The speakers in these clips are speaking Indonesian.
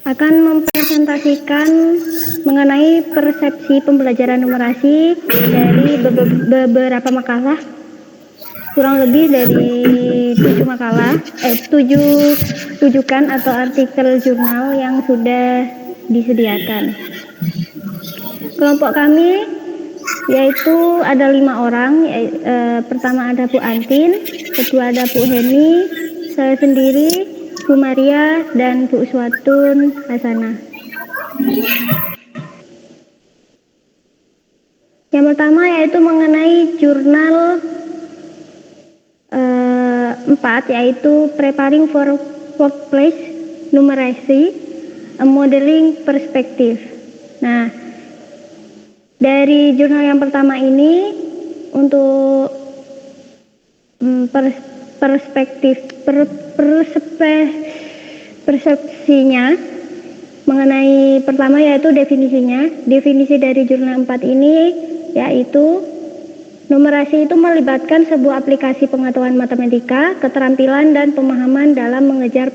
akan mempresentasikan mengenai persepsi pembelajaran numerasi dari beberapa makalah, kurang lebih dari 7 makalah, 7 rujukan atau artikel jurnal yang sudah disediakan. Kelompok kami yaitu ada 5 orang, pertama ada Bu Antin, kedua ada Bu Heni, saya sendiri, Bu Maria, dan Bu Uswatun Hasanah. Yang pertama yaitu mengenai jurnal 4, yaitu Preparing for Workplace Numeracy, a Modeling Perspective. Nah, dari jurnal yang pertama ini untuk persepsinya mengenai pertama yaitu definisinya. Definisi dari jurnal 4 ini yaitu numerasi itu melibatkan sebuah aplikasi pengetahuan matematika, keterampilan dan pemahaman dalam mengejar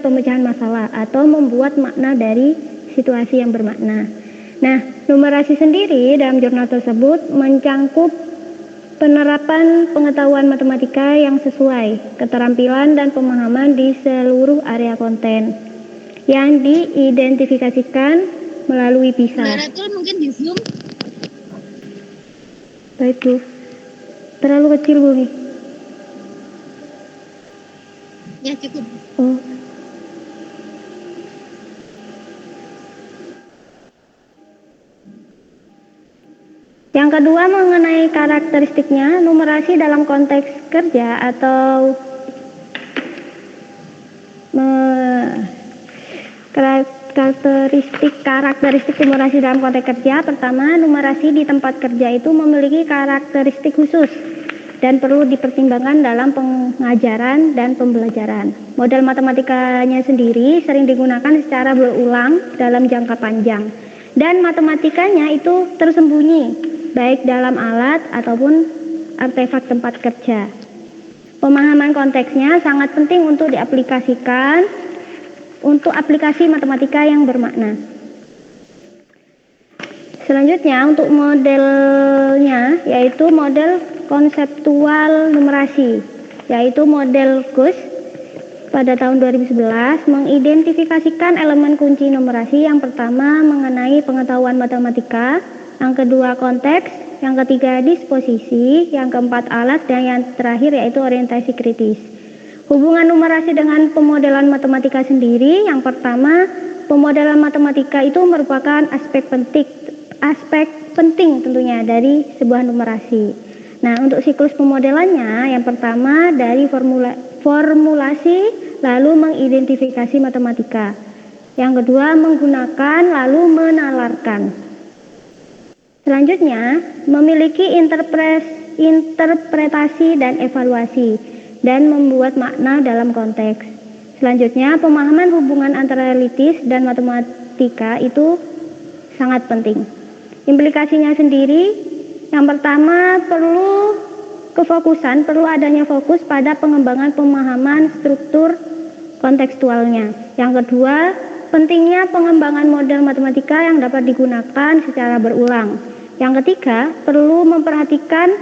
pemecahan masalah atau membuat makna dari situasi yang bermakna. Nah, numerasi sendiri dalam jurnal tersebut mencangkup penerapan pengetahuan matematika yang sesuai, keterampilan dan pemahaman di seluruh area konten yang diidentifikasikan melalui PISA. Moderator mungkin di Zoom. Baik Bu, terlalu kecil Bu nih. Ya cukup. Oh. Yang kedua mengenai karakteristiknya, numerasi dalam konteks kerja atau karakteristik numerasi dalam konteks kerja. Pertama, numerasi di tempat kerja itu memiliki karakteristik khusus dan perlu dipertimbangkan dalam pengajaran dan pembelajaran. Model matematikanya sendiri sering digunakan secara berulang dalam jangka panjang, dan matematikanya itu tersembunyi baik dalam alat ataupun artefak tempat kerja. Pemahaman konteksnya sangat penting untuk diaplikasikan untuk aplikasi matematika yang bermakna. Selanjutnya untuk modelnya yaitu model konseptual numerasi, yaitu model GUS pada tahun 2011 mengidentifikasikan elemen kunci numerasi. Yang pertama mengenai pengetahuan matematika, yang kedua konteks, yang ketiga disposisi, yang keempat alat, dan yang terakhir yaitu orientasi kritis. Hubungan numerasi dengan pemodelan matematika sendiri, yang pertama pemodelan matematika itu merupakan aspek penting tentunya dari sebuah numerasi. Nah, untuk siklus pemodelannya yang pertama dari formulasi lalu mengidentifikasi matematika. Yang kedua menggunakan lalu menalarkan. Selanjutnya, memiliki interpretasi dan evaluasi dan membuat makna dalam konteks. Selanjutnya, pemahaman hubungan antara realitis dan matematika itu sangat penting. Implikasinya sendiri, yang pertama perlu adanya fokus pada pengembangan pemahaman struktur kontekstualnya. Yang kedua, pentingnya pengembangan model matematika yang dapat digunakan secara berulang. Yang ketiga, perlu memperhatikan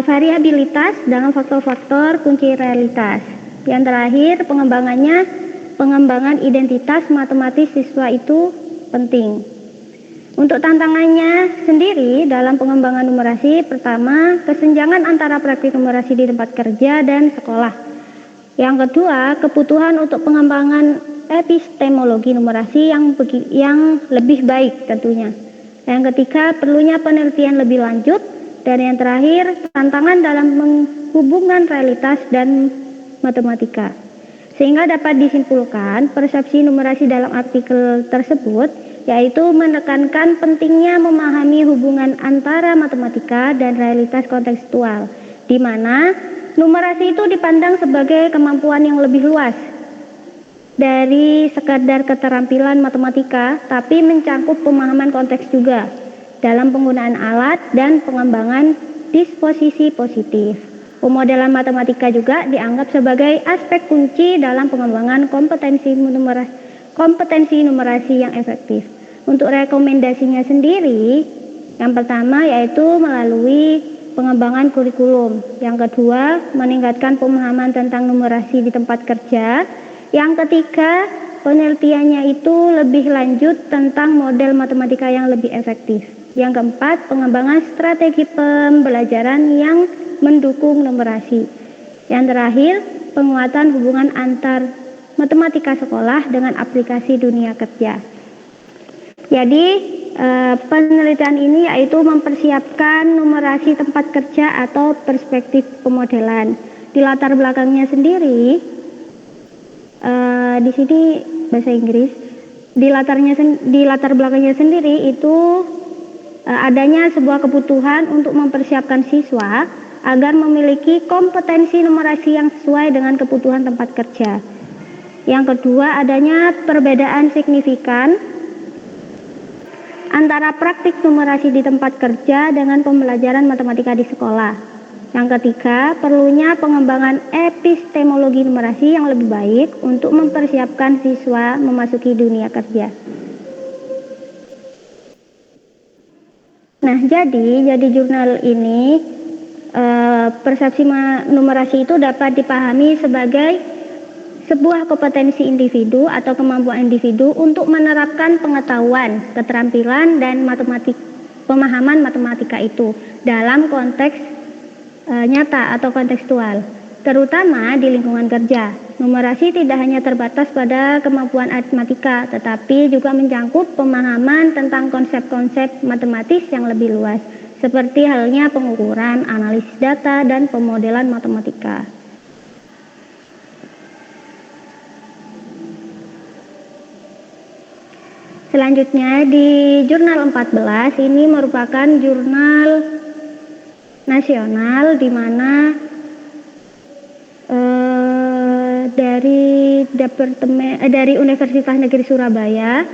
variabilitas dalam faktor-faktor kunci realitas. Yang terakhir, pengembangan identitas matematis siswa itu penting. Untuk tantangannya sendiri dalam pengembangan numerasi, pertama, kesenjangan antara praktik numerasi di tempat kerja dan sekolah. Yang kedua, kebutuhan untuk pengembangan epistemologi numerasi yang lebih baik tentunya. Yang ketiga, perlunya penelitian lebih lanjut. Dan yang terakhir, tantangan dalam menghubungkan realitas dan matematika. Sehingga dapat disimpulkan, persepsi numerasi dalam artikel tersebut yaitu menekankan pentingnya memahami hubungan antara matematika dan realitas kontekstual, di mana numerasi itu dipandang sebagai kemampuan yang lebih luas dari sekadar keterampilan matematika, tapi mencangkup pemahaman konteks juga dalam penggunaan alat dan pengembangan disposisi positif. Pemodelan matematika juga dianggap sebagai aspek kunci dalam pengembangan kompetensi numerasi yang efektif. Untuk rekomendasinya sendiri, yang pertama yaitu melalui pengembangan kurikulum. Yang kedua, meningkatkan pemahaman tentang numerasi di tempat kerja. Yang ketiga, penelitiannya itu lebih lanjut tentang model matematika yang lebih efektif. Yang keempat, pengembangan strategi pembelajaran yang mendukung numerasi. Yang terakhir, penguatan hubungan antar matematika sekolah dengan aplikasi dunia kerja. Jadi, penelitian ini yaitu mempersiapkan numerasi tempat kerja atau perspektif pemodelan. Di latar belakangnya sendiri, di sini bahasa Inggris. Di latar belakangnya sendiri itu adanya sebuah kebutuhan untuk mempersiapkan siswa agar memiliki kompetensi numerasi yang sesuai dengan kebutuhan tempat kerja. Yang kedua, adanya perbedaan signifikan antara praktik numerasi di tempat kerja dengan pembelajaran matematika di sekolah. Yang ketiga, perlunya pengembangan epistemologi numerasi yang lebih baik untuk mempersiapkan siswa memasuki dunia kerja. Nah, jadi jurnal ini persepsi numerasi itu dapat dipahami sebagai sebuah kompetensi individu atau kemampuan individu untuk menerapkan pengetahuan, keterampilan, dan pemahaman matematika itu dalam konteks nyata atau kontekstual, terutama di lingkungan kerja. Numerasi tidak hanya terbatas pada kemampuan aritmatika, tetapi juga mencangkup pemahaman tentang konsep-konsep matematis yang lebih luas, seperti halnya pengukuran, analisis data, dan pemodelan matematika. Selanjutnya di jurnal 14 ini merupakan jurnal nasional di mana dari Universitas Negeri Surabaya.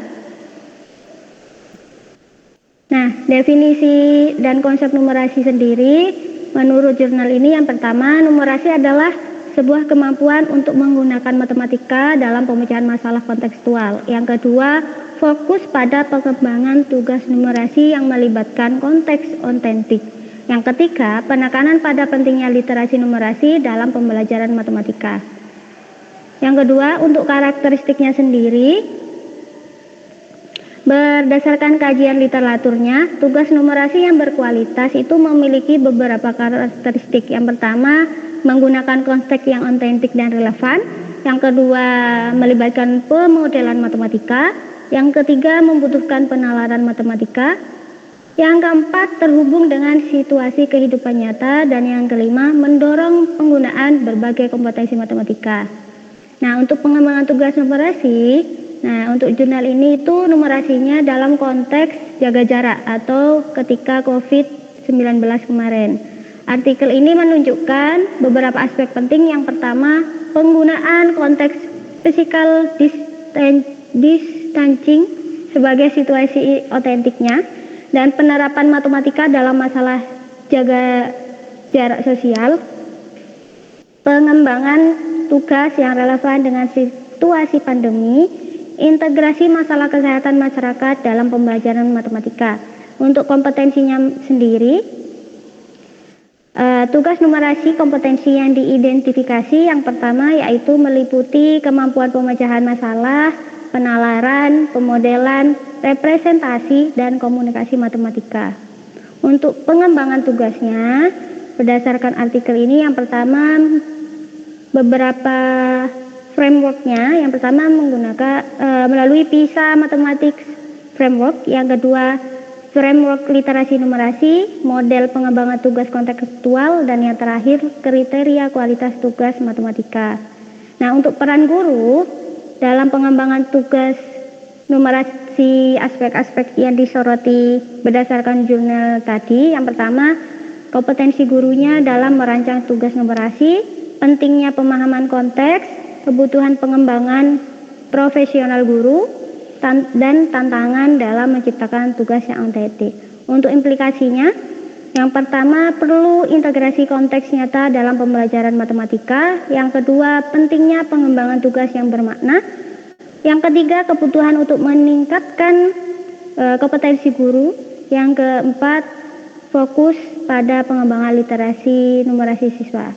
Nah, definisi dan konsep numerasi sendiri menurut jurnal ini yang pertama, numerasi adalah sebuah kemampuan untuk menggunakan matematika dalam pemecahan masalah kontekstual. Yang kedua, fokus pada pengembangan tugas numerasi yang melibatkan konteks otentik. Yang ketiga, penekanan pada pentingnya literasi numerasi dalam pembelajaran matematika. Yang kedua, untuk karakteristiknya sendiri, berdasarkan kajian literaturnya, tugas numerasi yang berkualitas itu memiliki beberapa karakteristik. Yang pertama, menggunakan konteks yang otentik dan relevan. Yang kedua, melibatkan pemodelan matematika. Yang ketiga, membutuhkan penalaran matematika. Yang keempat, terhubung dengan situasi kehidupan nyata. Dan yang kelima, mendorong penggunaan berbagai kompetensi matematika. Nah, untuk pengembangan tugas numerasi, untuk jurnal ini itu numerasinya dalam konteks jaga jarak atau ketika COVID-19 kemarin. Artikel ini menunjukkan beberapa aspek penting. Yang pertama, penggunaan konteks physical distancing sebagai situasi otentiknya dan penerapan matematika dalam masalah jaga jarak sosial, pengembangan tugas yang relevan dengan situasi pandemi, integrasi masalah kesehatan masyarakat dalam pembelajaran matematika. Untuk kompetensinya sendiri, tugas numerasi kompetensi yang diidentifikasi yang pertama yaitu meliputi kemampuan pemecahan masalah, penalaran, pemodelan, representasi, dan komunikasi matematika. Untuk pengembangan tugasnya, berdasarkan artikel ini yang pertama beberapa frameworknya. Yang pertama menggunakan melalui PISA Mathematics Framework. Yang kedua framework literasi numerasi, model pengembangan tugas kontekstual, dan yang terakhir kriteria kualitas tugas matematika. Nah, untuk peran guru dalam pengembangan tugas numerasi, aspek-aspek yang disoroti berdasarkan jurnal tadi. Yang pertama, kompetensi gurunya dalam merancang tugas numerasi, pentingnya pemahaman konteks, kebutuhan pengembangan profesional guru, dan tantangan dalam menciptakan tugas yang otentik. Untuk implikasinya, Yang pertama, perlu integrasi konteks nyata dalam pembelajaran matematika. Yang kedua, pentingnya pengembangan tugas yang bermakna. Yang ketiga, kebutuhan untuk meningkatkan kompetensi guru. Yang keempat, fokus pada pengembangan literasi numerasi siswa.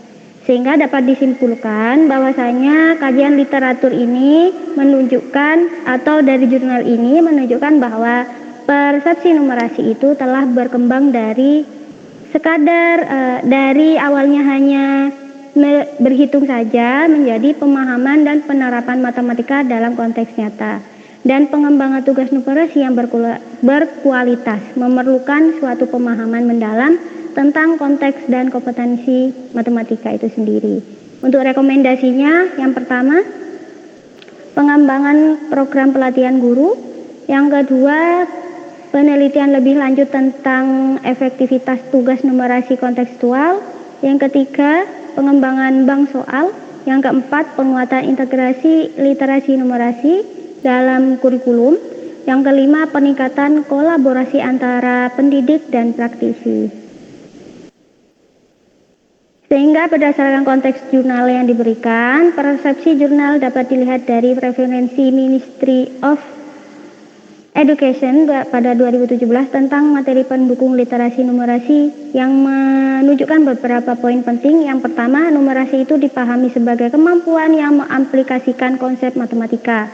Sehingga dapat disimpulkan bahwasanya kajian literatur ini menunjukkan, atau dari jurnal ini menunjukkan bahwa persepsi numerasi itu telah berkembang dari sekadar dari awalnya hanya berhitung saja menjadi pemahaman dan penerapan matematika dalam konteks nyata. Dan pengembangan tugas numerasi yang berkualitas memerlukan suatu pemahaman mendalam tentang konteks dan kompetensi matematika itu sendiri. Untuk rekomendasinya, yang pertama, pengembangan program pelatihan guru. Yang kedua, penelitian lebih lanjut tentang efektivitas tugas numerasi kontekstual. Yang ketiga, pengembangan bank soal. Yang keempat, penguatan integrasi literasi numerasi dalam kurikulum. Yang kelima, peningkatan kolaborasi antara pendidik dan praktisi. Sehingga berdasarkan konteks jurnal yang diberikan, persepsi jurnal dapat dilihat dari referensi Ministry of Education pada 2017 tentang materi pendukung literasi numerasi yang menunjukkan beberapa poin penting. Yang pertama, numerasi itu dipahami sebagai kemampuan yang mengaplikasikan konsep matematika.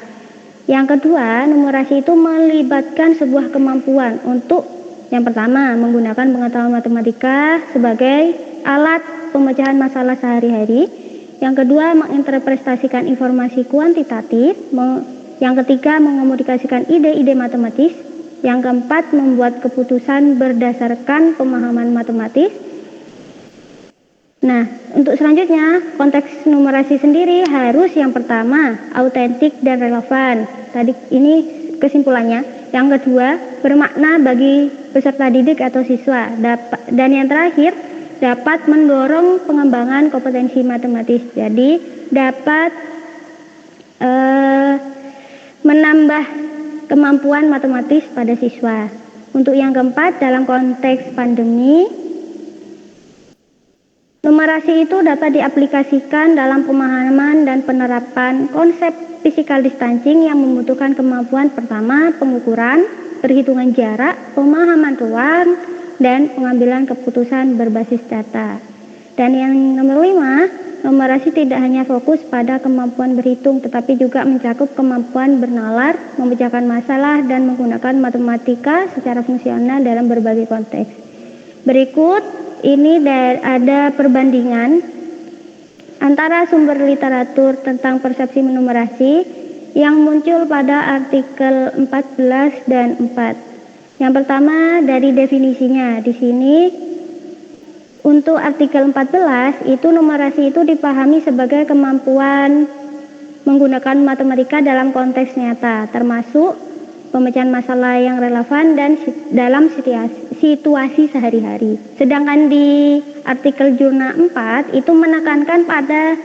Yang kedua, numerasi itu melibatkan sebuah kemampuan untuk, yang pertama, menggunakan pengetahuan matematika sebagai alat pemecahan masalah sehari-hari. Yang kedua, menginterpretasikan informasi kuantitatif. Yang ketiga, mengomunikasikan ide-ide matematis. Yang keempat, membuat keputusan berdasarkan pemahaman matematis. Nah, untuk selanjutnya, konteks numerasi sendiri harus yang pertama, autentik dan relevan. Tadi ini kesimpulannya. Yang kedua, bermakna bagi peserta didik atau siswa. Dan yang terakhir, dapat mendorong pengembangan kompetensi matematis. Jadi, dapat menambah kemampuan matematis pada siswa. Untuk yang keempat, dalam konteks pandemi, numerasi itu dapat diaplikasikan dalam pemahaman dan penerapan konsep physical distancing yang membutuhkan kemampuan pertama, pengukuran, perhitungan jarak, pemahaman ruang, dan pengambilan keputusan berbasis data. Dan yang nomor 5, numerasi tidak hanya fokus pada kemampuan berhitung, tetapi juga mencakup kemampuan bernalar, memecahkan masalah, dan menggunakan matematika secara fungsional dalam berbagai konteks. Berikut ini ada perbandingan antara sumber literatur tentang persepsi numerasi yang muncul pada artikel 14 dan 4. Yang pertama dari definisinya. Di sini untuk artikel 14 itu numerasi itu dipahami sebagai kemampuan menggunakan matematika dalam konteks nyata, termasuk pemecahan masalah yang relevan dan dalam situasi sehari-hari. Sedangkan di artikel jurnal 4 itu menekankan pada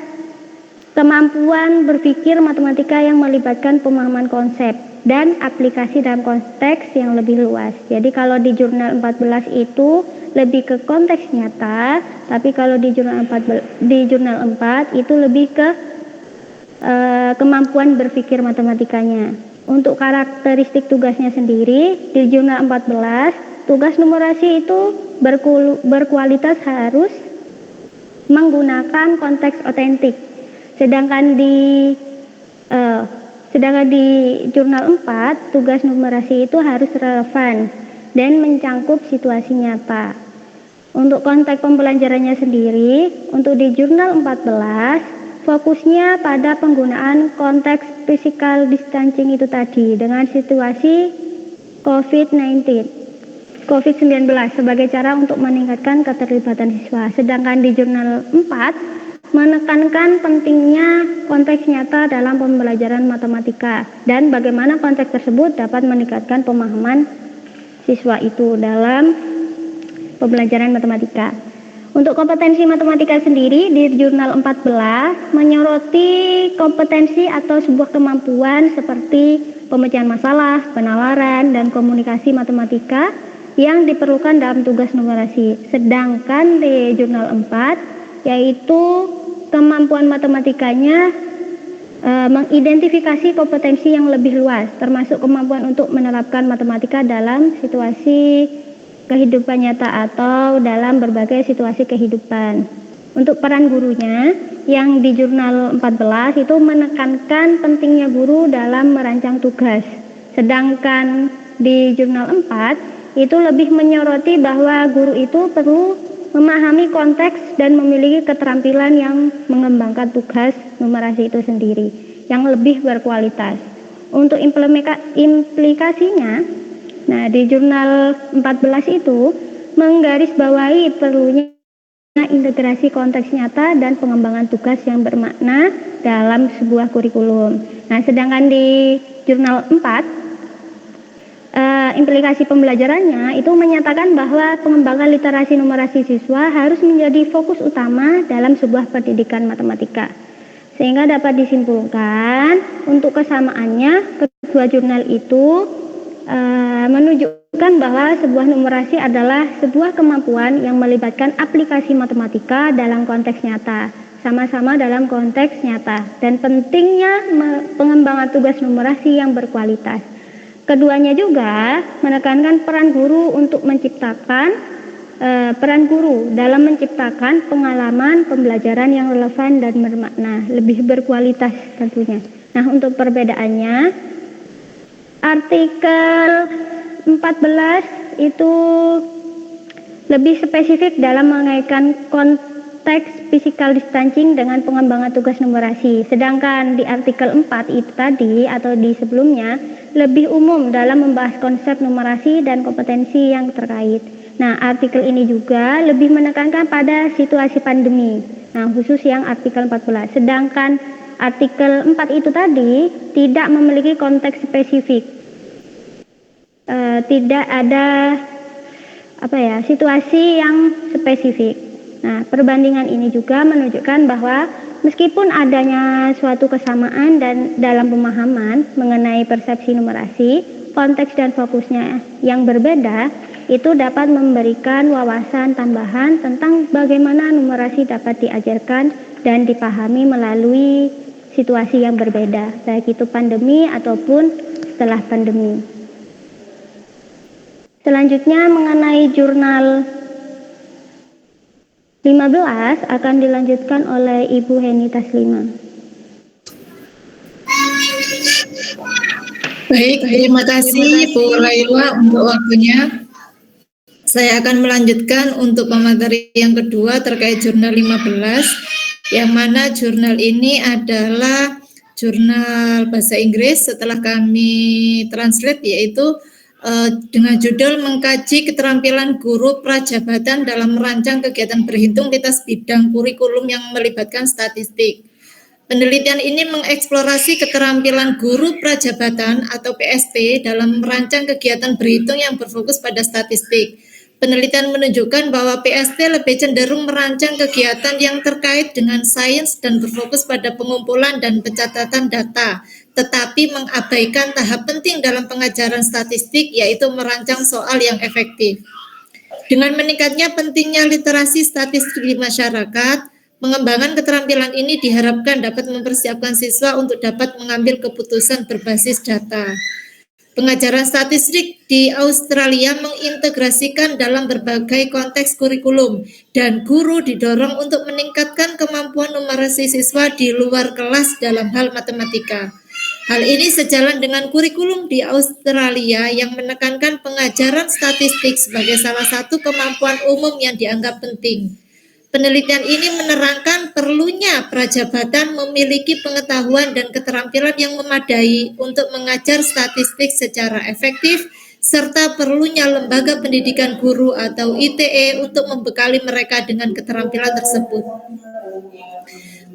kemampuan berpikir matematika yang melibatkan pemahaman konsep dan aplikasi dalam konteks yang lebih luas. Jadi kalau di jurnal 14 itu lebih ke konteks nyata, tapi kalau di jurnal 4 itu lebih ke kemampuan berpikir matematikanya. Untuk karakteristik tugasnya sendiri, di jurnal 14, tugas numerasi itu berkualitas harus menggunakan konteks otentik. Sedangkan di jurnal 4, tugas numerasi itu harus relevan dan mencangkup situasi nyata. Untuk konteks pembelajarannya sendiri, untuk di jurnal 14, fokusnya pada penggunaan konteks physical distancing itu tadi dengan situasi COVID-19 sebagai cara untuk meningkatkan keterlibatan siswa. Sedangkan di jurnal 4 menekankan pentingnya konteks nyata dalam pembelajaran matematika dan bagaimana konteks tersebut dapat meningkatkan pemahaman siswa itu dalam pembelajaran matematika. Untuk kompetensi matematika sendiri di jurnal 14 menyoroti kompetensi atau sebuah kemampuan seperti pemecahan masalah, penalaran, dan komunikasi matematika. yang diperlukan dalam tugas numerasi. Sedangkan di jurnal 4 yaitu kemampuan matematikanya mengidentifikasi kompetensi yang lebih luas, termasuk kemampuan untuk menerapkan matematika dalam situasi kehidupan nyata atau dalam berbagai situasi kehidupan. Untuk peran gurunya, yang di jurnal 14 itu menekankan pentingnya guru dalam merancang tugas. Sedangkan di jurnal 4 itu lebih menyoroti bahwa guru itu perlu memahami konteks dan memiliki keterampilan yang mengembangkan tugas numerasi itu sendiri yang lebih berkualitas. Untuk implikasinya, nah di jurnal 14 itu menggarisbawahi perlunya integrasi konteks nyata dan pengembangan tugas yang bermakna dalam sebuah kurikulum. Nah, sedangkan di jurnal 4 implikasi pembelajarannya itu menyatakan bahwa pengembangan literasi numerasi siswa harus menjadi fokus utama dalam sebuah pendidikan matematika. Sehingga dapat disimpulkan untuk kesamaannya kedua jurnal itu menunjukkan bahwa sebuah numerasi adalah sebuah kemampuan yang melibatkan aplikasi matematika dalam konteks nyata, sama-sama dalam konteks nyata, dan pentingnya pengembangan tugas numerasi yang berkualitas. Keduanya juga menekankan peran guru untuk menciptakan dalam menciptakan pengalaman pembelajaran yang relevan dan bermakna, lebih berkualitas tentunya. Nah, untuk perbedaannya, artikel 14 itu lebih spesifik dalam mengaitkan konteks physical distancing dengan pengembangan tugas numerasi. Sedangkan di artikel 4 itu tadi atau di sebelumnya lebih umum dalam membahas konsep numerasi dan kompetensi yang terkait. Nah, artikel ini juga lebih menekankan pada situasi pandemi. Nah, khusus yang artikel 14. Sedangkan artikel 4 itu tadi tidak memiliki konteks spesifik. Tidak ada situasi yang spesifik. Nah, perbandingan ini juga menunjukkan bahwa meskipun adanya suatu kesamaan dan dalam pemahaman mengenai persepsi numerasi, konteks dan fokusnya yang berbeda itu dapat memberikan wawasan tambahan tentang bagaimana numerasi dapat diajarkan dan dipahami melalui situasi yang berbeda, baik itu pandemi ataupun setelah pandemi. Selanjutnya mengenai jurnal 15 akan dilanjutkan oleh Ibu Heni Taslima. Baik, terima kasih Bu Laila untuk waktunya. Saya akan melanjutkan untuk pemateri yang kedua terkait jurnal 15, yang mana jurnal ini adalah jurnal bahasa Inggris setelah kami translate, yaitu dengan judul mengkaji keterampilan guru prajabatan dalam merancang kegiatan berhitung lintas bidang kurikulum yang melibatkan statistik. Penelitian ini mengeksplorasi keterampilan guru prajabatan atau PSP dalam merancang kegiatan berhitung yang berfokus pada statistik. Penelitian menunjukkan bahwa PST lebih cenderung merancang kegiatan yang terkait dengan sains dan berfokus pada pengumpulan dan pencatatan data, tetapi mengabaikan tahap penting dalam pengajaran statistik, yaitu merancang soal yang efektif. Dengan meningkatnya pentingnya literasi statistik di masyarakat, pengembangan keterampilan ini diharapkan dapat mempersiapkan siswa untuk dapat mengambil keputusan berbasis data. Pengajaran statistik di Australia mengintegrasikan dalam berbagai konteks kurikulum, dan guru didorong untuk meningkatkan kemampuan numerasi siswa di luar kelas dalam hal matematika. Hal ini sejalan dengan kurikulum di Australia yang menekankan pengajaran statistik sebagai salah satu kemampuan umum yang dianggap penting. Penelitian ini menerangkan perlunya prajabatan memiliki pengetahuan dan keterampilan yang memadai untuk mengajar statistik secara efektif, serta perlunya lembaga pendidikan guru atau ITE untuk membekali mereka dengan keterampilan tersebut.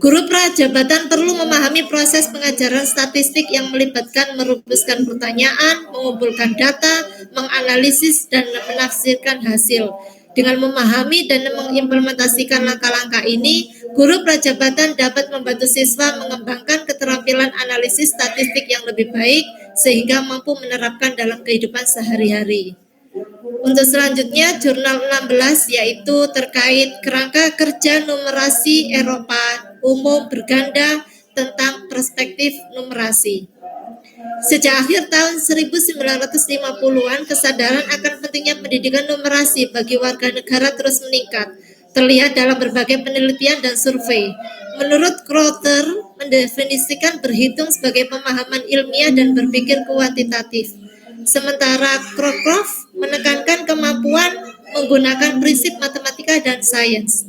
Guru prajabatan perlu memahami proses pengajaran statistik yang melibatkan merumuskan pertanyaan, mengumpulkan data, menganalisis, dan menafsirkan hasil. Dengan memahami dan mengimplementasikan langkah-langkah ini, guru prajabatan dapat membantu siswa mengembangkan keterampilan analisis statistik yang lebih baik sehingga mampu menerapkan dalam kehidupan sehari-hari. Untuk selanjutnya jurnal 16 yaitu terkait kerangka kerja numerasi Eropa umum berganda tentang perspektif numerasi. Sejak akhir tahun 1950-an, kesadaran akan pentingnya pendidikan numerasi bagi warga negara terus meningkat, terlihat dalam berbagai penelitian dan survei. Menurut Crowther, mendefinisikan berhitung sebagai pemahaman ilmiah dan berpikir kuantitatif. Sementara Crocroft menekankan kemampuan menggunakan prinsip matematika dan sains.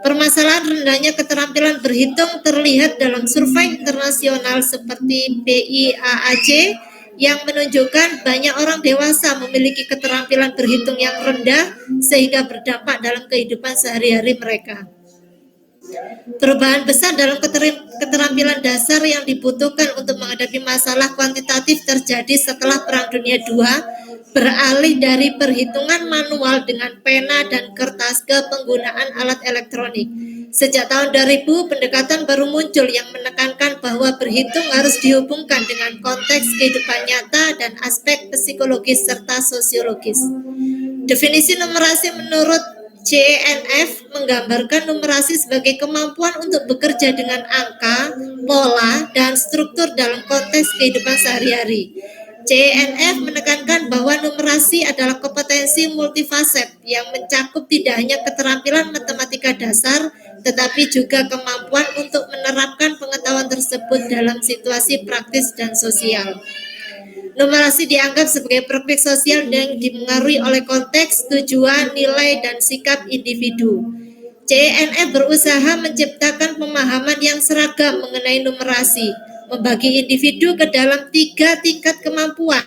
Permasalahan rendahnya keterampilan berhitung terlihat dalam survei internasional seperti BIAAC yang menunjukkan banyak orang dewasa memiliki keterampilan berhitung yang rendah sehingga berdampak dalam kehidupan sehari-hari mereka. Perubahan besar dalam keterampilan dasar yang dibutuhkan untuk menghadapi masalah kuantitatif terjadi setelah Perang Dunia II, beralih dari perhitungan manual dengan pena dan kertas ke penggunaan alat elektronik. Sejak tahun 2000, pendekatan baru muncul yang menekankan bahwa berhitung harus dihubungkan dengan konteks kehidupan nyata dan aspek psikologis serta sosiologis. Definisi numerasi menurut JNF menggambarkan numerasi sebagai kemampuan untuk bekerja dengan angka, pola, dan struktur dalam konteks kehidupan sehari-hari. JNF menekankan bahwa numerasi adalah kompetensi multifaset yang mencakup tidak hanya keterampilan matematika dasar, tetapi juga kemampuan untuk menerapkan pengetahuan tersebut dalam situasi praktis dan sosial. Numerasi dianggap sebagai praktik sosial yang dipengaruhi oleh konteks, tujuan, nilai, dan sikap individu. JNF berusaha menciptakan pemahaman yang seragam mengenai numerasi, membagi individu ke dalam 3 tingkat kemampuan,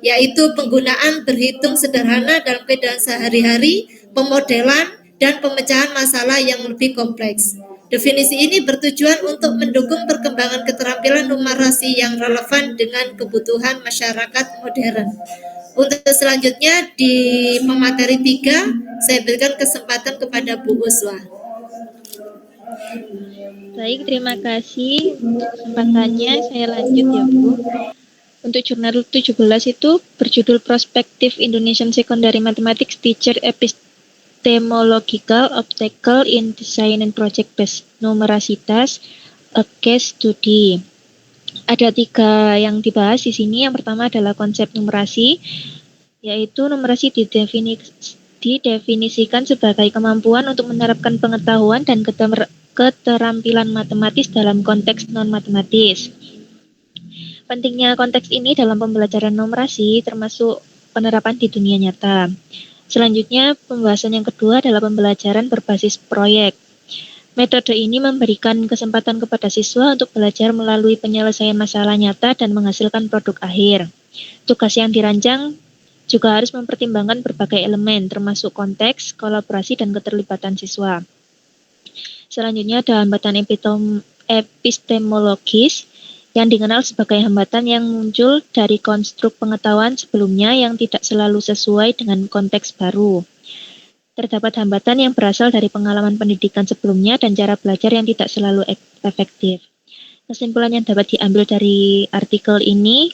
yaitu penggunaan berhitung sederhana dalam kehidupan sehari-hari, pemodelan, dan pemecahan masalah yang lebih kompleks. Definisi ini bertujuan untuk mendukung perkembangan keterampilan numerasi yang relevan dengan kebutuhan masyarakat modern. Untuk selanjutnya di pemateri 3, saya berikan kesempatan kepada Bu Uswa. Baik, terima kasih untuk kesempatannya. Saya lanjut ya Bu. Untuk jurnal 17 itu berjudul Prospective Indonesian Secondary Mathematics Teacher Epistemological Obstacle in Design and Project-Based Numerasitas, a Case Study. Ada 3 yang dibahas di sini. Yang pertama adalah konsep numerasi, yaitu numerasi didefinisikan sebagai kemampuan untuk menerapkan pengetahuan dan keterampilan matematis dalam konteks non-matematis. Pentingnya konteks ini dalam pembelajaran numerasi termasuk penerapan di dunia nyata. Selanjutnya, pembahasan yang kedua adalah pembelajaran berbasis proyek. Metode ini memberikan kesempatan kepada siswa untuk belajar melalui penyelesaian masalah nyata dan menghasilkan produk akhir. Tugas yang dirancang juga harus mempertimbangkan berbagai elemen, termasuk konteks, kolaborasi, dan keterlibatan siswa. Selanjutnya ada hambatan epistemologis yang dikenal sebagai hambatan yang muncul dari konstruk pengetahuan sebelumnya yang tidak selalu sesuai dengan konteks baru. Terdapat hambatan yang berasal dari pengalaman pendidikan sebelumnya dan cara belajar yang tidak selalu efektif. Kesimpulan yang dapat diambil dari artikel ini,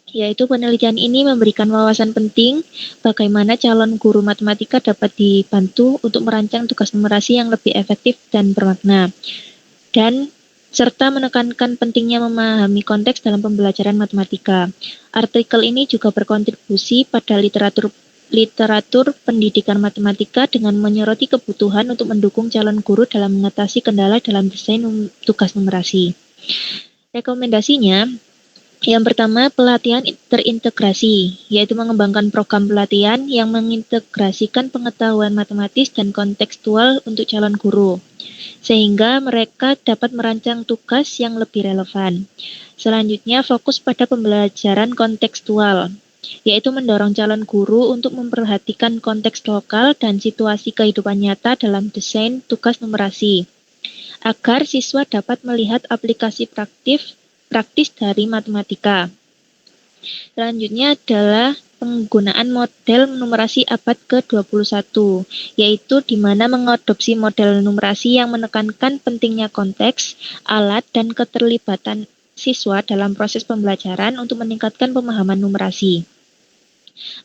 yaitu penelitian ini memberikan wawasan penting bagaimana calon guru matematika dapat dibantu untuk merancang tugas numerasi yang lebih efektif dan bermakna, dan serta menekankan pentingnya memahami konteks dalam pembelajaran matematika. Artikel ini juga berkontribusi pada literatur pendidikan matematika dengan menyoroti kebutuhan untuk mendukung calon guru dalam mengatasi kendala dalam desain tugas numerasi. Rekomendasinya, yang pertama, pelatihan terintegrasi, yaitu mengembangkan program pelatihan yang mengintegrasikan pengetahuan matematis dan kontekstual untuk calon guru, sehingga mereka dapat merancang tugas yang lebih relevan. Selanjutnya, fokus pada pembelajaran kontekstual, yaitu mendorong calon guru untuk memperhatikan konteks lokal dan situasi kehidupan nyata dalam desain tugas numerasi, agar siswa dapat melihat aplikasi praktis dari matematika. Selanjutnya adalah penggunaan model numerasi abad ke-21, yaitu di mana mengadopsi model numerasi yang menekankan pentingnya konteks, alat, dan keterlibatan siswa dalam proses pembelajaran untuk meningkatkan pemahaman numerasi.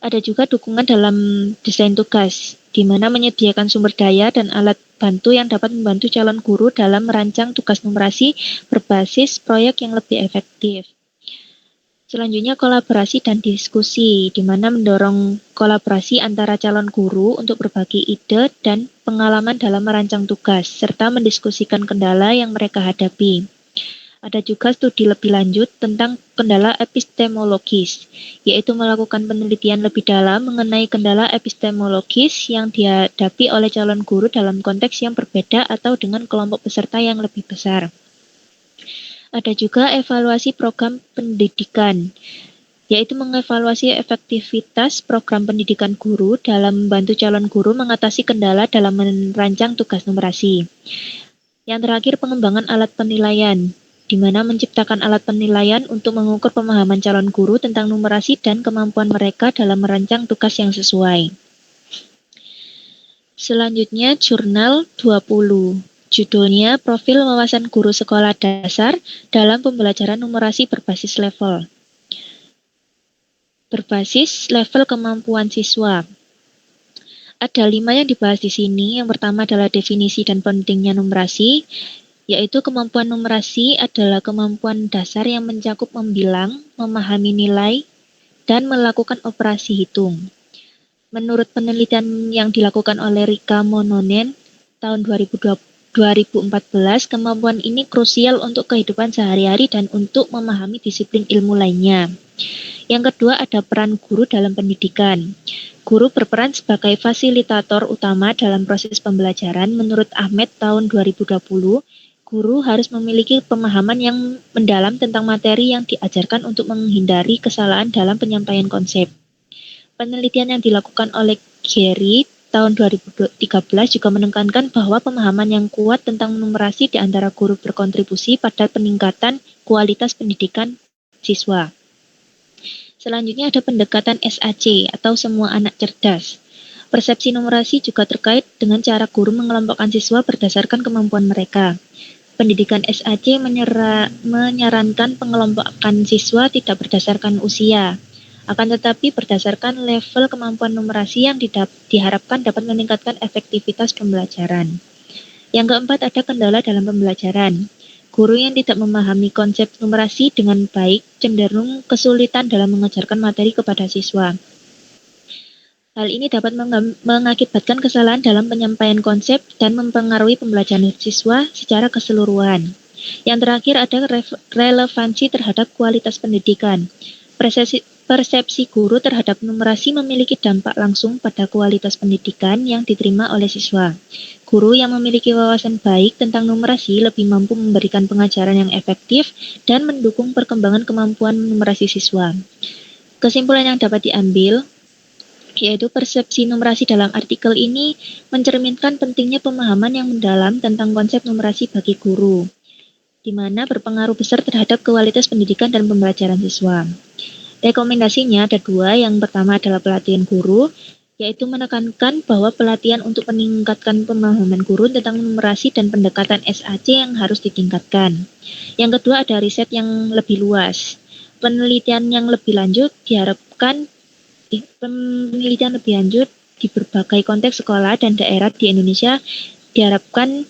Ada juga dukungan dalam desain tugas, di mana menyediakan sumber daya dan alat bantu yang dapat membantu calon guru dalam merancang tugas numerasi berbasis proyek yang lebih efektif. Selanjutnya kolaborasi dan diskusi, di mana mendorong kolaborasi antara calon guru untuk berbagi ide dan pengalaman dalam merancang tugas, serta mendiskusikan kendala yang mereka hadapi. Ada juga studi lebih lanjut tentang kendala epistemologis, yaitu melakukan penelitian lebih dalam mengenai kendala epistemologis yang dihadapi oleh calon guru dalam konteks yang berbeda atau dengan kelompok peserta yang lebih besar. Ada juga evaluasi program pendidikan, yaitu mengevaluasi efektivitas program pendidikan guru dalam membantu calon guru mengatasi kendala dalam merancang tugas numerasi. Yang terakhir, pengembangan alat penilaian, di mana menciptakan alat penilaian untuk mengukur pemahaman calon guru tentang numerasi dan kemampuan mereka dalam merancang tugas yang sesuai. Selanjutnya, jurnal 20. Judulnya Profil Wawasan Guru Sekolah Dasar dalam Pembelajaran Numerasi Berbasis Level. Berbasis level kemampuan siswa. Ada 5 yang dibahas di sini. Yang pertama adalah definisi dan pentingnya numerasi, yaitu kemampuan numerasi adalah kemampuan dasar yang mencakup membilang, memahami nilai, dan melakukan operasi hitung. Menurut penelitian yang dilakukan oleh Rika Mononen tahun 2014, kemampuan ini krusial untuk kehidupan sehari-hari dan untuk memahami disiplin ilmu lainnya. Yang kedua ada peran guru dalam pendidikan. Guru berperan sebagai fasilitator utama dalam proses pembelajaran. Menurut Ahmed tahun 2020, guru harus memiliki pemahaman yang mendalam tentang materi yang diajarkan untuk menghindari kesalahan dalam penyampaian konsep. Penelitian yang dilakukan oleh Gary tahun 2013 juga menekankan bahwa pemahaman yang kuat tentang numerasi di antara guru berkontribusi pada peningkatan kualitas pendidikan siswa. Selanjutnya ada pendekatan SAC atau semua anak cerdas. Persepsi numerasi juga terkait dengan cara guru mengelompokkan siswa berdasarkan kemampuan mereka. Pendidikan SAC menyarankan pengelompokan siswa tidak berdasarkan usia, akan tetapi berdasarkan level kemampuan numerasi yang diharapkan dapat meningkatkan efektivitas pembelajaran. Yang keempat ada kendala dalam pembelajaran. Guru yang tidak memahami konsep numerasi dengan baik cenderung kesulitan dalam mengajarkan materi kepada siswa. Hal ini dapat mengakibatkan kesalahan dalam penyampaian konsep dan mempengaruhi pembelajaran siswa secara keseluruhan. Yang terakhir ada relevansi terhadap kualitas pendidikan. Persepsi guru terhadap numerasi memiliki dampak langsung pada kualitas pendidikan yang diterima oleh siswa. Guru yang memiliki wawasan baik tentang numerasi lebih mampu memberikan pengajaran yang efektif dan mendukung perkembangan kemampuan numerasi siswa. Kesimpulan yang dapat diambil, yaitu persepsi numerasi dalam artikel ini mencerminkan pentingnya pemahaman yang mendalam tentang konsep numerasi bagi guru, di mana berpengaruh besar terhadap kualitas pendidikan dan pembelajaran siswa. Rekomendasinya ada 2, yang pertama adalah pelatihan guru, yaitu menekankan bahwa pelatihan untuk meningkatkan pemahaman guru tentang numerasi dan pendekatan SAC yang harus ditingkatkan. Yang kedua ada riset yang lebih luas. Penelitian lebih lanjut di berbagai konteks sekolah dan daerah di Indonesia diharapkan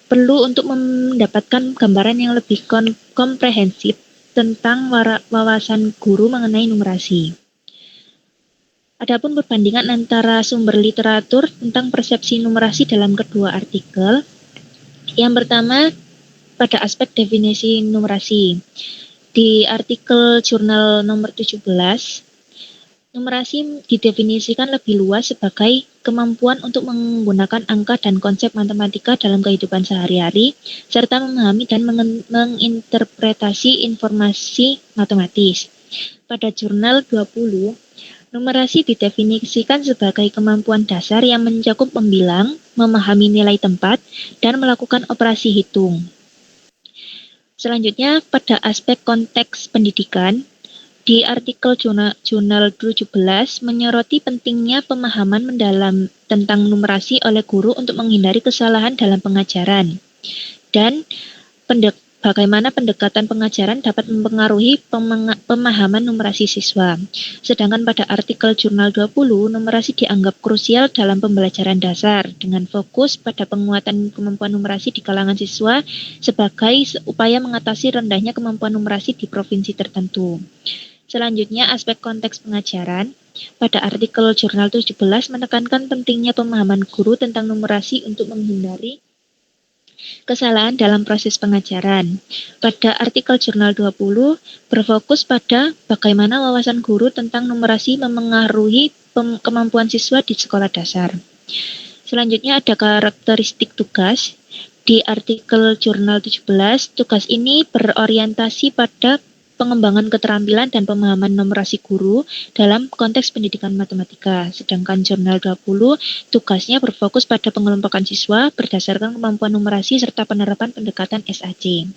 perlu untuk mendapatkan gambaran yang lebih komprehensif tentang wawasan guru mengenai numerasi. Adapun perbandingan antara sumber literatur tentang persepsi numerasi dalam kedua artikel. Yang pertama pada aspek definisi numerasi. Di artikel jurnal nomor 17, numerasi didefinisikan lebih luas sebagai kemampuan untuk menggunakan angka dan konsep matematika dalam kehidupan sehari-hari, serta memahami dan menginterpretasi informasi matematis. Pada jurnal 20, numerasi didefinisikan sebagai kemampuan dasar yang mencakup membilang, memahami nilai tempat, dan melakukan operasi hitung. Selanjutnya, pada aspek konteks pendidikan, di artikel jurnal 17 menyoroti pentingnya pemahaman mendalam tentang numerasi oleh guru untuk menghindari kesalahan dalam pengajaran. Dan bagaimana pendekatan pengajaran dapat mempengaruhi pemahaman numerasi siswa. Sedangkan pada artikel jurnal 20, numerasi dianggap krusial dalam pembelajaran dasar dengan fokus pada penguatan kemampuan numerasi di kalangan siswa sebagai upaya mengatasi rendahnya kemampuan numerasi di provinsi tertentu. Selanjutnya, aspek konteks pengajaran. Pada artikel jurnal 17 menekankan pentingnya pemahaman guru tentang numerasi untuk menghindari kesalahan dalam proses pengajaran. Pada artikel jurnal 20 berfokus pada bagaimana wawasan guru tentang numerasi memengaruhi kemampuan siswa di sekolah dasar. Selanjutnya ada karakteristik tugas. Di artikel jurnal 17, tugas ini berorientasi pada pengembangan keterampilan dan pemahaman numerasi guru dalam konteks pendidikan matematika. Sedangkan jurnal 20 tugasnya berfokus pada pengelompokan siswa berdasarkan kemampuan numerasi serta penerapan pendekatan SAC.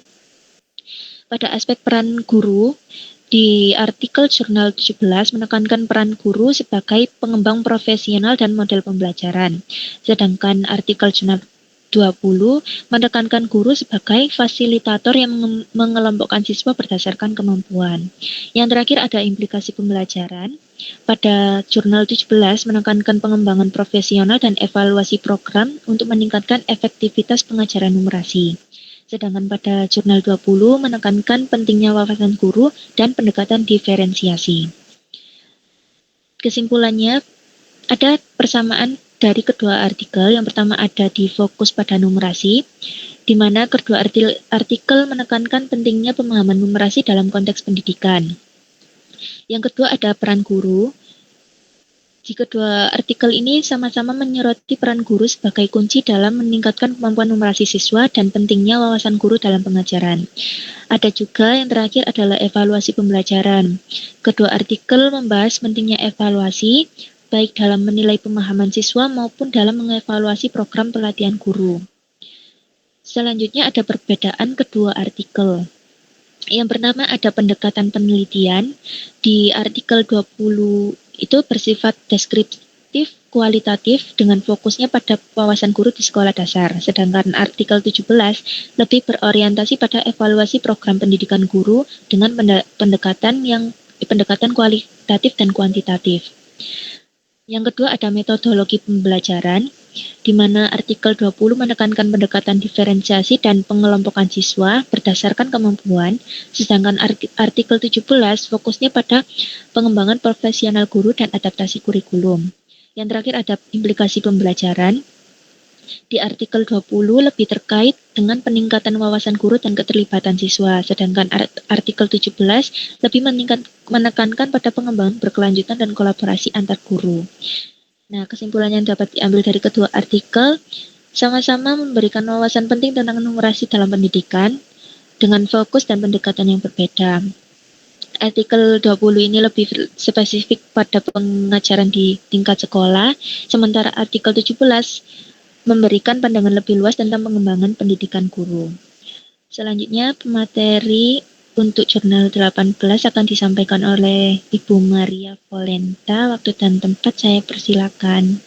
Pada aspek peran guru, di artikel jurnal 17 menekankan peran guru sebagai pengembang profesional dan model pembelajaran. Sedangkan artikel jurnal 20 menekankan guru sebagai fasilitator yang mengelompokkan siswa berdasarkan kemampuan. Yang terakhir ada implikasi pembelajaran. Pada jurnal 17 menekankan pengembangan profesional dan evaluasi program untuk meningkatkan efektivitas pengajaran numerasi. Sedangkan pada jurnal 20 menekankan pentingnya wawasan guru dan pendekatan diferensiasi. Kesimpulannya, ada persamaan dari kedua artikel. Yang pertama ada di fokus pada numerasi, di mana kedua artikel menekankan pentingnya pemahaman numerasi dalam konteks pendidikan. Yang kedua ada peran guru. Di kedua artikel ini sama-sama menyoroti peran guru sebagai kunci dalam meningkatkan kemampuan numerasi siswa dan pentingnya wawasan guru dalam pengajaran. Ada juga yang terakhir adalah evaluasi pembelajaran. Kedua artikel membahas pentingnya evaluasi, baik dalam menilai pemahaman siswa maupun dalam mengevaluasi program pelatihan guru. Selanjutnya ada perbedaan kedua artikel. Yang pertama ada pendekatan penelitian. Di artikel 20 itu bersifat deskriptif kualitatif dengan fokusnya pada wawasan guru di sekolah dasar. Sedangkan artikel 17 lebih berorientasi pada evaluasi program pendidikan guru dengan pendekatan kualitatif dan kuantitatif. Yang kedua ada metodologi pembelajaran, di mana artikel 20 menekankan pendekatan diferensiasi dan pengelompokan siswa berdasarkan kemampuan, sedangkan artikel 17 fokusnya pada pengembangan profesional guru dan adaptasi kurikulum. Yang terakhir ada implikasi pembelajaran. Di artikel 20 lebih terkait dengan peningkatan wawasan guru dan keterlibatan siswa, sedangkan artikel 17 lebih menekankan pada pengembangan berkelanjutan dan kolaborasi antar guru. Nah, kesimpulan yang dapat diambil dari kedua artikel sama-sama memberikan wawasan penting tentang numerasi dalam pendidikan dengan fokus dan pendekatan yang berbeda. Artikel 20 ini lebih spesifik pada pengajaran di tingkat sekolah, sementara artikel 17 memberikan pandangan lebih luas tentang pengembangan pendidikan guru. Selanjutnya, pemateri untuk jurnal 18 akan disampaikan oleh Ibu Maria Volenta. Waktu dan tempat saya persilakan.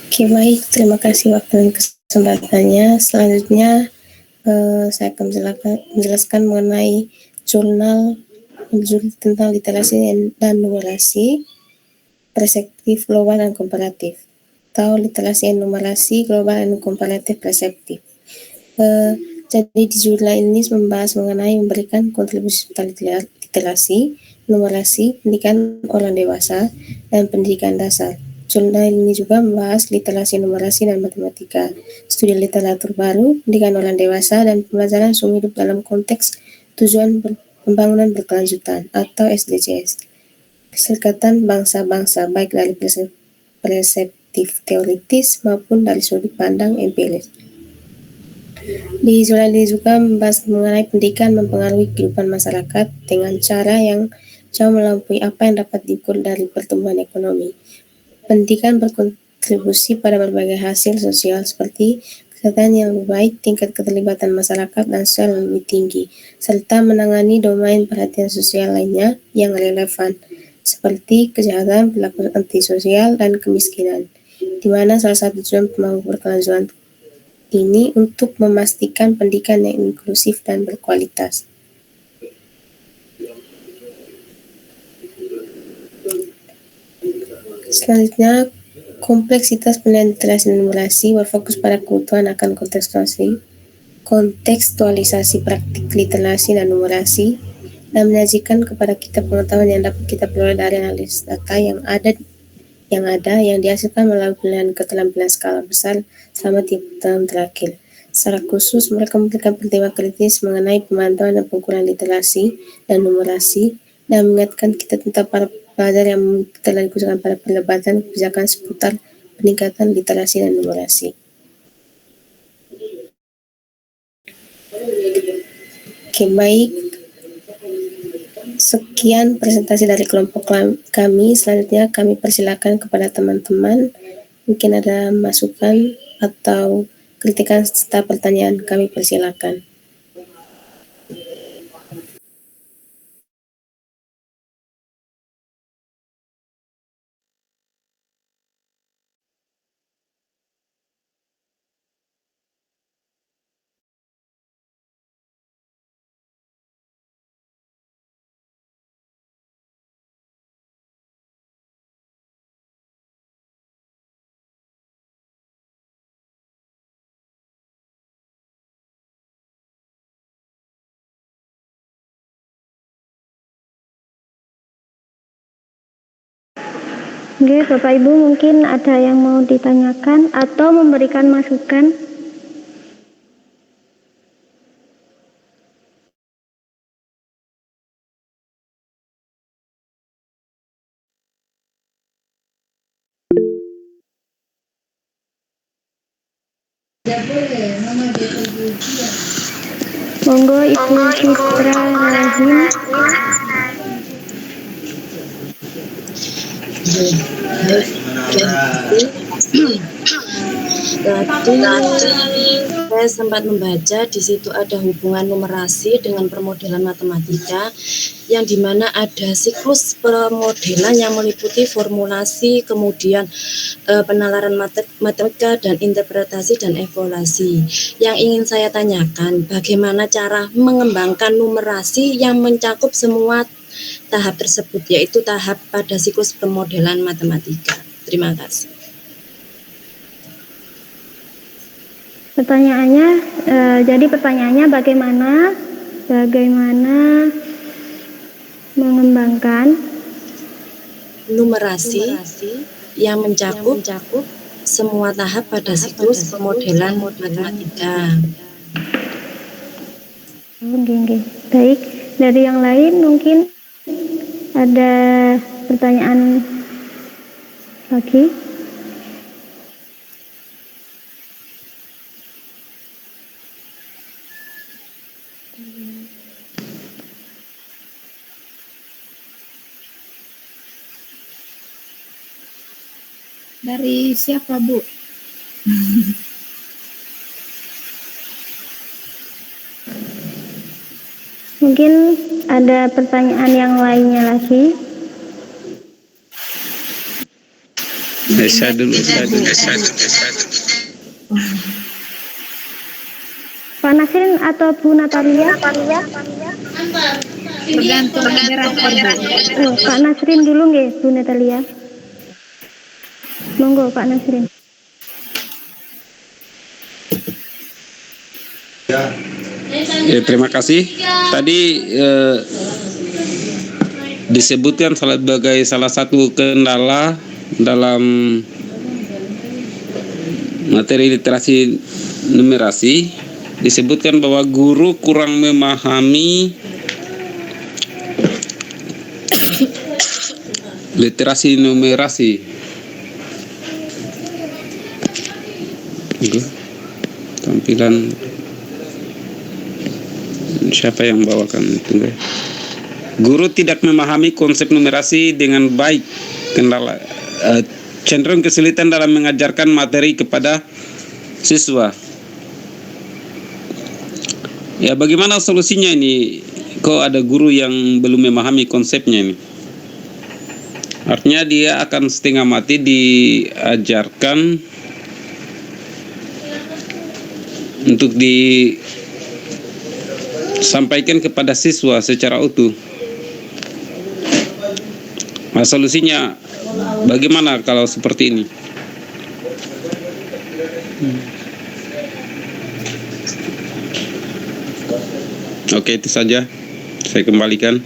Oke, baik. Terima kasih waktu dan kesempatannya. Selanjutnya, saya akan menjelaskan mengenai jurnal tentang literasi dan numerasi, perspektif global dan komparatif, atau literasi dan numerasi global dan komparatif perseptif. Jadi di jurnal ini membahas mengenai memberikan kontribusi tentang literasi, numerasi, pendidikan orang dewasa, dan pendidikan dasar. Jurnal ini juga membahas literasi, numerasi, dan matematika, studi literatur baru, pendidikan orang dewasa, dan pembelajaran seumur hidup dalam konteks tujuan pembangunan berkelanjutan atau SDGs. Keserikatan bangsa-bangsa baik dari perspektif teoritis maupun dari sudut pandang empiris. Di jurnal ini juga membahas mengenai pendidikan mempengaruhi kehidupan masyarakat dengan cara yang jauh melampaui apa yang dapat diukur dari pertumbuhan ekonomi. Pendidikan berkontribusi pada berbagai hasil sosial seperti kesehatan yang lebih baik, tingkat keterlibatan masyarakat dan sosial yang lebih tinggi, serta menangani domain perhatian sosial lainnya yang relevan, seperti kejahatan, perilaku antisosial, dan kemiskinan, di mana salah satu tujuan pembangunan berkelanjutan ini untuk memastikan pendidikan yang inklusif dan berkualitas. Selanjutnya, kompleksitas penilaian literasi dan numerasi berfokus pada kebutuhan akan kontekstualisasi praktik literasi dan numerasi dan menyajikan kepada kita pengetahuan yang dapat kita peroleh dari analisis data yang dihasilkan melalui penilaian keterampilan skala besar selama 3 tahun terakhir. Secara khusus, mereka memberikan pertimbangan kritis mengenai pemantauan dan pengukuran literasi dan numerasi dan mengingatkan kita tentang para pelajar yang telah dikhususkan pada perdebatan kebijakan seputar peningkatan literasi dan numerasi. Oke, baik. Sekian presentasi dari kelompok kami. Selanjutnya kami persilakan kepada teman-teman. Mungkin ada masukan atau kritikan serta pertanyaan, kami persilakan. Oke, Bapak Ibu mungkin ada yang mau ditanyakan atau memberikan masukan. Monggo Ibu Fitra Rahim. Tadi saya sempat membaca di situ ada hubungan numerasi dengan permodelan matematika, yang dimana ada siklus pemodelan yang meliputi formulasi, kemudian penalaran matematika dan interpretasi dan evaluasi. Yang ingin saya tanyakan, bagaimana cara mengembangkan numerasi yang mencakup semua tahap tersebut, yaitu tahap pada siklus pemodelan matematika. Terima kasih. Jadi pertanyaannya bagaimana mengembangkan numerasi yang mencakup semua tahap pada siklus pemodelan matematika. Baik, dari yang lain mungkin ada pertanyaan lagi. Dari siapa, Bu? Mungkin ada pertanyaan yang lainnya lagi. Saya dulu. Pak Nasrin atau Bu Natalia? Tergantung moderator, Bu. Oh, Pak Nasrin dulu nggih, Bu Natalia. Monggo Pak Nasrin. Ya, terima kasih. Tadi disebutkan sebagai salah satu kendala dalam materi literasi numerasi, disebutkan bahwa guru kurang memahami literasi numerasi. Tampilan siapa yang bawakan itu? Guru tidak memahami konsep numerasi dengan baik, kendala cenderung kesulitan dalam mengajarkan materi kepada siswa. Ya, bagaimana solusinya ini? Kok ada guru yang belum memahami konsepnya ini? Artinya dia akan setengah mati diajarkan untuk disampaikan kepada siswa secara utuh. Nah, solusinya bagaimana kalau seperti ini? Oke, itu saja. Saya kembalikan.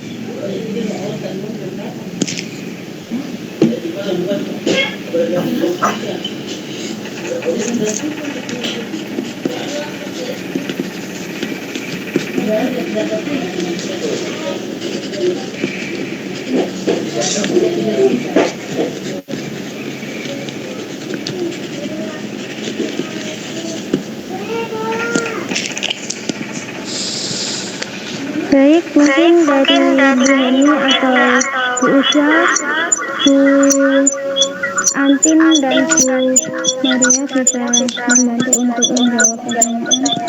Baik, mungkin dari Bu Heni atau Bu Usha, Bu Antin dan Bu Maria bisa membantu untuk menjawab pertanyaan.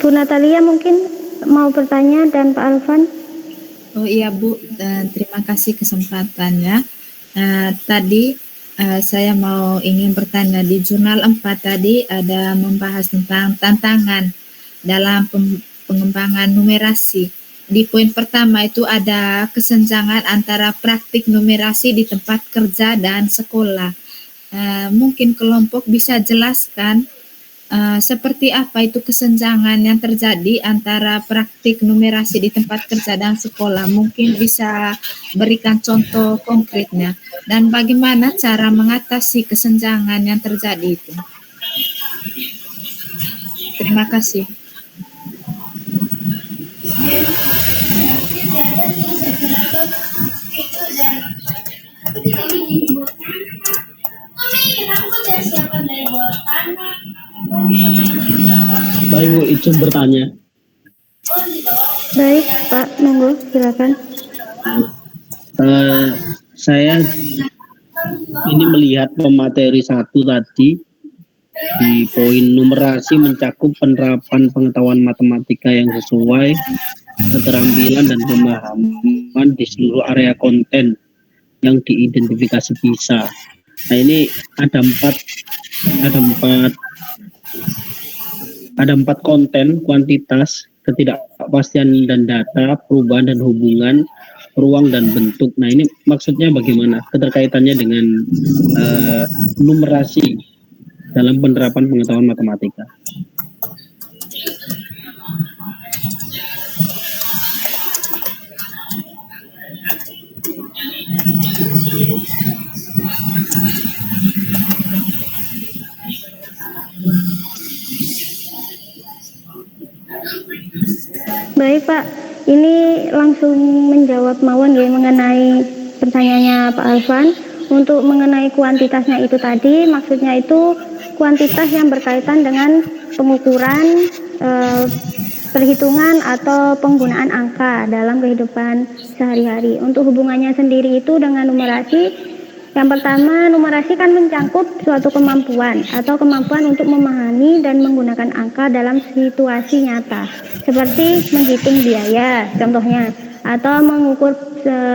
Bu Natalia mungkin mau bertanya dan Pak Alvan. Oh iya Bu, terima kasih kesempatannya. Tadi saya ingin bertanya, di jurnal 4 tadi ada membahas tentang tantangan dalam pengembangan numerasi. Di poin pertama itu ada kesenjangan antara praktik numerasi di tempat kerja dan sekolah. Mungkin kelompok bisa jelaskan seperti apa itu kesenjangan yang terjadi antara praktik numerasi di tempat kerja dan sekolah. Mungkin bisa berikan contoh konkretnya dan bagaimana cara mengatasi kesenjangan yang terjadi itu. Terima kasih. Baik Bu, izin bertanya. Baik Pak, monggo silakan. Saya ini melihat pemateri 1 tadi di poin numerasi mencakup penerapan pengetahuan matematika yang sesuai keterampilan dan pemahaman di seluruh area konten yang diidentifikasi PISA. Nah, ini ada empat konten: kuantitas, ketidakpastian dan data, perubahan dan hubungan, ruang dan bentuk. Nah, ini maksudnya bagaimana keterkaitannya dengan numerasi dalam penerapan pengetahuan matematika? Baik Pak, ini langsung menjawab mawon ya mengenai pertanyaannya Pak Alvan. Untuk mengenai kuantitasnya itu tadi, maksudnya itu kuantitas yang berkaitan dengan pengukuran, perhitungan atau penggunaan angka dalam kehidupan sehari-hari. Untuk hubungannya sendiri itu dengan numerasi, yang pertama, numerasi kan mencakup suatu kemampuan atau kemampuan untuk memahami dan menggunakan angka dalam situasi nyata, seperti menghitung biaya contohnya, atau mengukur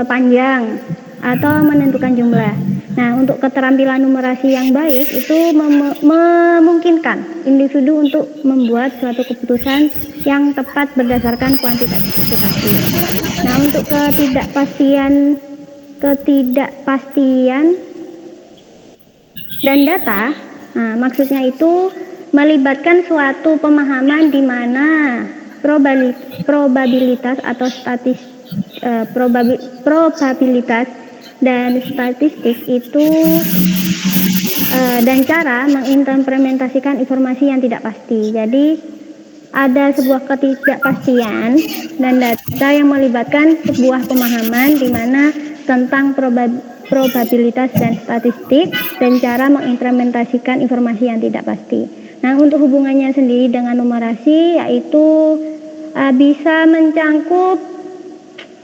panjang, atau menentukan jumlah. Nah, untuk keterampilan numerasi yang baik itu memungkinkan individu untuk membuat suatu keputusan yang tepat berdasarkan kuantifikasi. Nah, untuk ketidakpastian dan data, nah, maksudnya itu melibatkan suatu pemahaman di mana probabilitas atau probabilitas dan statistik itu dan cara mengimplementasikan informasi yang tidak pasti. Jadi ada sebuah ketidakpastian dan data yang melibatkan sebuah pemahaman di mana tentang probabilitas dan statistik dan cara mengimplementasikan informasi yang tidak pasti. Nah, untuk hubungannya sendiri dengan numerasi yaitu bisa mencangkup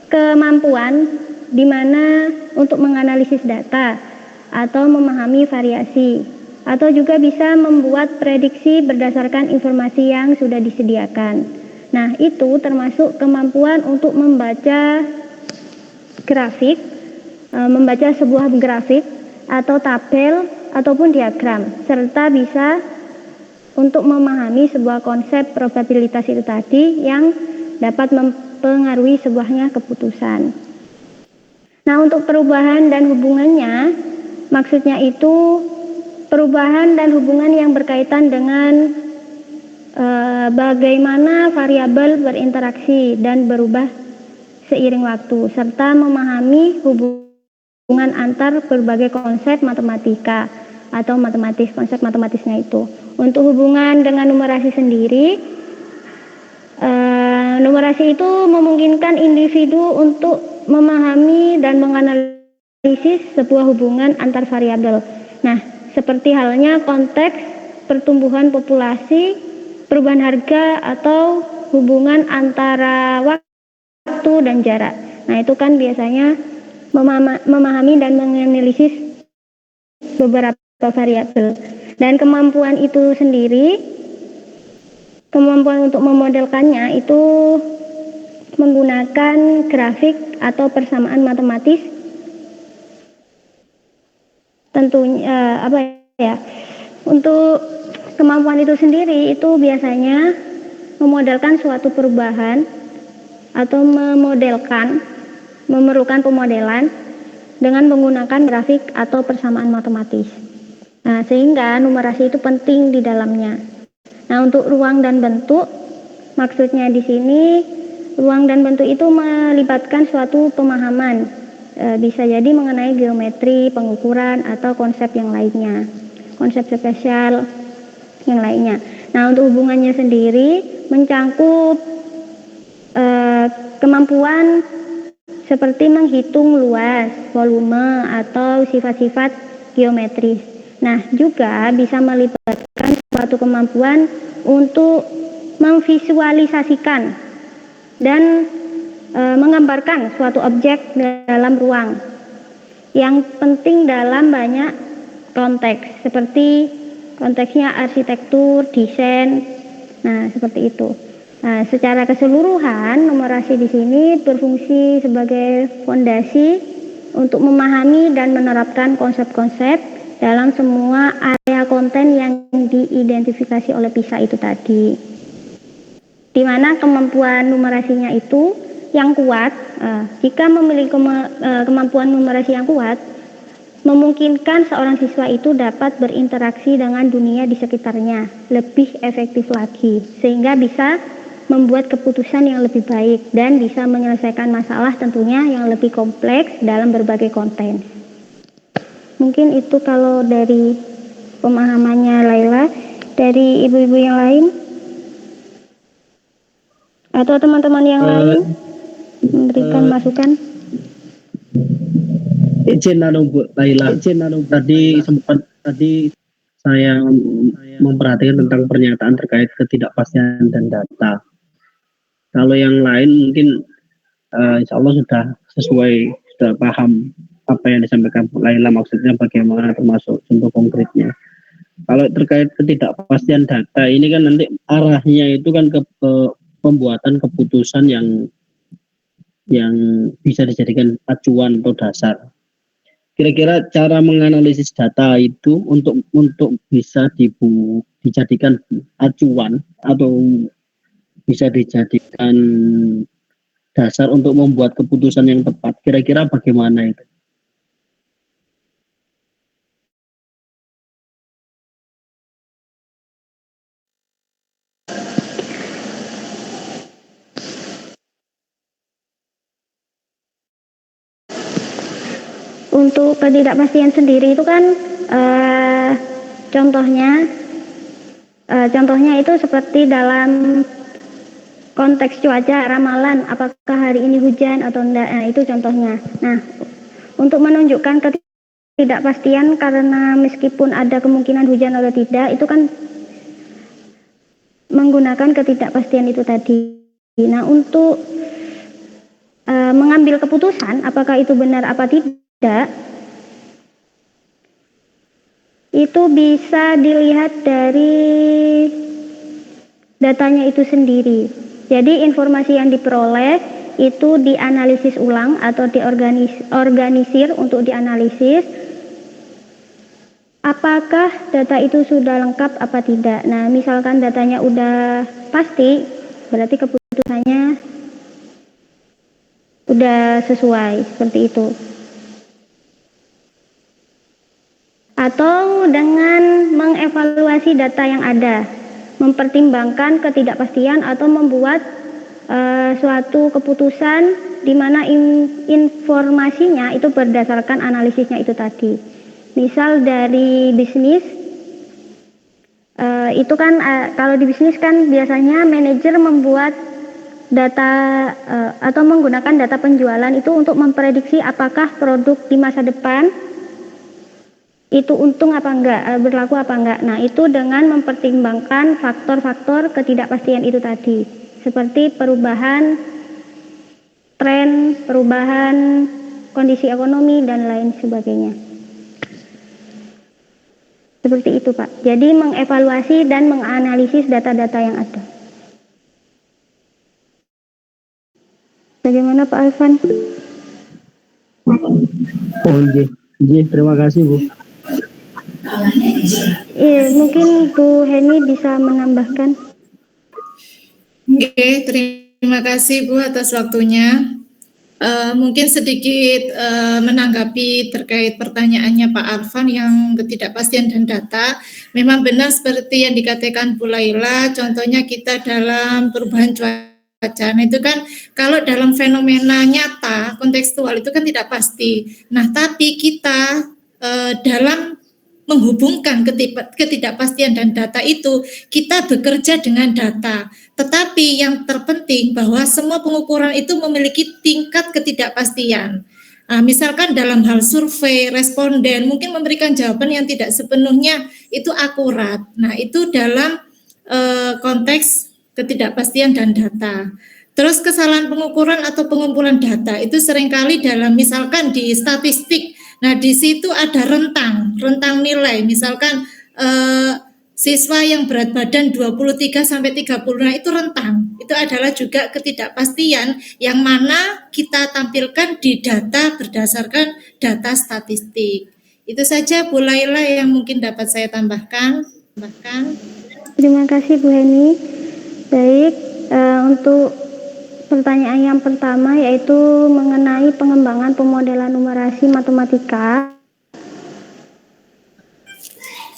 kemampuan di mana untuk menganalisis data atau memahami variasi, atau juga bisa membuat prediksi berdasarkan informasi yang sudah disediakan. Nah, itu termasuk kemampuan untuk membaca grafik, membaca sebuah grafik atau tabel ataupun diagram, serta bisa untuk memahami sebuah konsep probabilitas itu tadi yang dapat mempengaruhi sebuahnya keputusan. Nah, untuk perubahan dan hubungannya, maksudnya itu perubahan dan hubungan yang berkaitan dengan bagaimana variabel berinteraksi dan berubah seiring waktu, serta memahami hubungan antar berbagai konsep matematika atau konsep matematisnya itu. Untuk hubungan dengan numerasi sendiri, numerasi itu memungkinkan individu untuk memahami dan menganalisis sebuah hubungan antar variabel. Nah, seperti halnya konteks pertumbuhan populasi, perubahan harga, atau hubungan antara waktu dan jarak. Nah, itu kan biasanya memahami dan menganalisis beberapa variabel. Dan kemampuan itu sendiri, kemampuan untuk memodelkannya itu menggunakan grafik atau persamaan matematis. Tentunya untuk kemampuan itu sendiri itu biasanya memodelkan suatu perubahan atau memerlukan pemodelan dengan menggunakan grafik atau persamaan matematis. Nah, sehingga numerasi itu penting di dalamnya. Nah, untuk ruang dan bentuk, maksudnya di sini ruang dan bentuk itu melibatkan suatu pemahaman, bisa jadi mengenai geometri, pengukuran, atau konsep yang lainnya, konsep spesial yang lainnya. Nah, untuk hubungannya sendiri mencangkup kemampuan seperti menghitung luas, volume, atau sifat-sifat geometris. Nah, juga bisa melibatkan suatu kemampuan untuk memvisualisasikan dan menggambarkan suatu objek dalam ruang yang penting dalam banyak konteks, seperti konteksnya arsitektur, desain. Nah, seperti itu. Nah, secara keseluruhan numerasi di sini berfungsi sebagai fondasi untuk memahami dan menerapkan konsep-konsep dalam semua area konten yang diidentifikasi oleh PISA itu tadi. Di mana kemampuan numerasinya itu yang kuat, jika memiliki kemampuan numerasi yang kuat, memungkinkan seorang siswa itu dapat berinteraksi dengan dunia di sekitarnya lebih efektif lagi, sehingga bisa membuat keputusan yang lebih baik dan bisa menyelesaikan masalah tentunya yang lebih kompleks dalam berbagai konten. Mungkin itu kalau dari pemahamannya Laila. Dari ibu-ibu yang lain atau teman-teman yang lain memberikan masukan. Izin Bu Laila, tadi saya memperhatikan tentang pernyataan terkait ketidakpastian dan data. Kalau yang lain mungkin insya Allah sudah paham apa yang disampaikan Bu Laila, maksudnya bagaimana, termasuk contoh konkretnya. Kalau terkait ketidakpastian data ini kan nanti arahnya itu kan ke pembuatan keputusan yang bisa dijadikan acuan atau dasar. Kira-kira cara menganalisis data itu untuk bisa dijadikan acuan atau bisa dijadikan dasar untuk membuat keputusan yang tepat. Kira-kira bagaimana itu? Untuk ketidakpastian sendiri itu kan contohnya itu seperti dalam konteks cuaca, ramalan, apakah hari ini hujan atau enggak. Nah, itu contohnya. Nah, untuk menunjukkan ketidakpastian karena meskipun ada kemungkinan hujan atau tidak, itu kan menggunakan ketidakpastian itu tadi. Nah, untuk mengambil keputusan apakah itu benar apa tidak, itu bisa dilihat dari datanya itu sendiri. Jadi informasi yang diperoleh itu dianalisis ulang atau diorganisir untuk dianalisis apakah data itu sudah lengkap apa tidak. Nah, misalkan datanya udah pasti, berarti keputusannya udah sesuai, seperti itu. Atau dengan mengevaluasi data yang ada, mempertimbangkan ketidakpastian atau membuat suatu keputusan di mana informasinya itu berdasarkan analisisnya itu tadi. Misal dari bisnis, itu kan kalau di bisnis kan biasanya manajer membuat data atau menggunakan data penjualan itu untuk memprediksi apakah produk di masa depan itu untung apa enggak, berlaku apa enggak. Nah, itu dengan mempertimbangkan faktor-faktor ketidakpastian itu tadi, seperti perubahan tren, perubahan kondisi ekonomi dan lain sebagainya. Seperti itu, Pak. Jadi mengevaluasi dan menganalisis data-data yang ada. Bagaimana Pak Alvan? Oh, terima kasih Bu. Mungkin Bu Heni bisa menambahkan. Oke, terima kasih Bu atas waktunya. Mungkin sedikit menanggapi terkait pertanyaannya Pak Alvan yang ketidakpastian dan data. Memang benar seperti yang dikatakan Bu Laila, contohnya kita dalam perubahan cuaca. Nah, itu kan kalau dalam fenomena nyata, kontekstual itu kan tidak pasti. Nah, tapi kita dalam menghubungkan ketidakpastian dan data itu, kita bekerja dengan data. Tetapi yang terpenting bahwa semua pengukuran itu memiliki tingkat ketidakpastian. Misalkan dalam hal survei, responden mungkin memberikan jawaban yang tidak sepenuhnya itu akurat. Nah, itu dalam konteks ketidakpastian dan data. Terus kesalahan pengukuran atau pengumpulan data itu seringkali dalam misalkan di statistik. Nah, di situ ada rentang nilai. Misalkan siswa yang berat badan 23 sampai 30, nah itu rentang. Itu adalah juga ketidakpastian yang mana kita tampilkan di data berdasarkan data statistik. Itu saja Bu Laila yang mungkin dapat saya tambahkan. Terima kasih Bu Heni. Baik, untuk pertanyaan yang pertama yaitu mengenai pengembangan pemodelan numerasi matematika,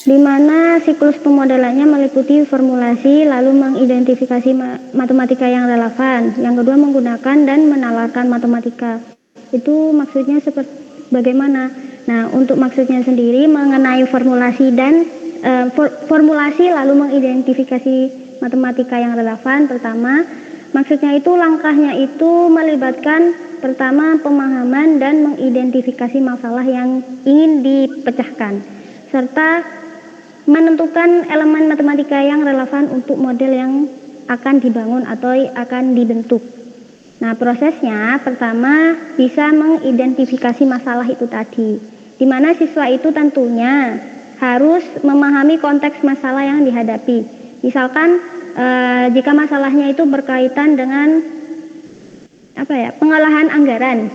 di mana siklus pemodelannya meliputi formulasi lalu mengidentifikasi matematika yang relevan. Yang kedua menggunakan dan menalarkan matematika. Itu maksudnya seperti bagaimana? Nah, untuk maksudnya sendiri mengenai formulasi dan formulasi lalu mengidentifikasi matematika yang relevan. Pertama, maksudnya itu langkahnya itu melibatkan pertama pemahaman dan mengidentifikasi masalah yang ingin dipecahkan, serta menentukan elemen matematika yang relevan untuk model yang akan dibangun atau akan dibentuk. Nah, prosesnya pertama bisa mengidentifikasi masalah itu tadi, di mana siswa itu tentunya harus memahami konteks masalah yang dihadapi. Misalkan jika masalahnya itu berkaitan dengan pengolahan anggaran.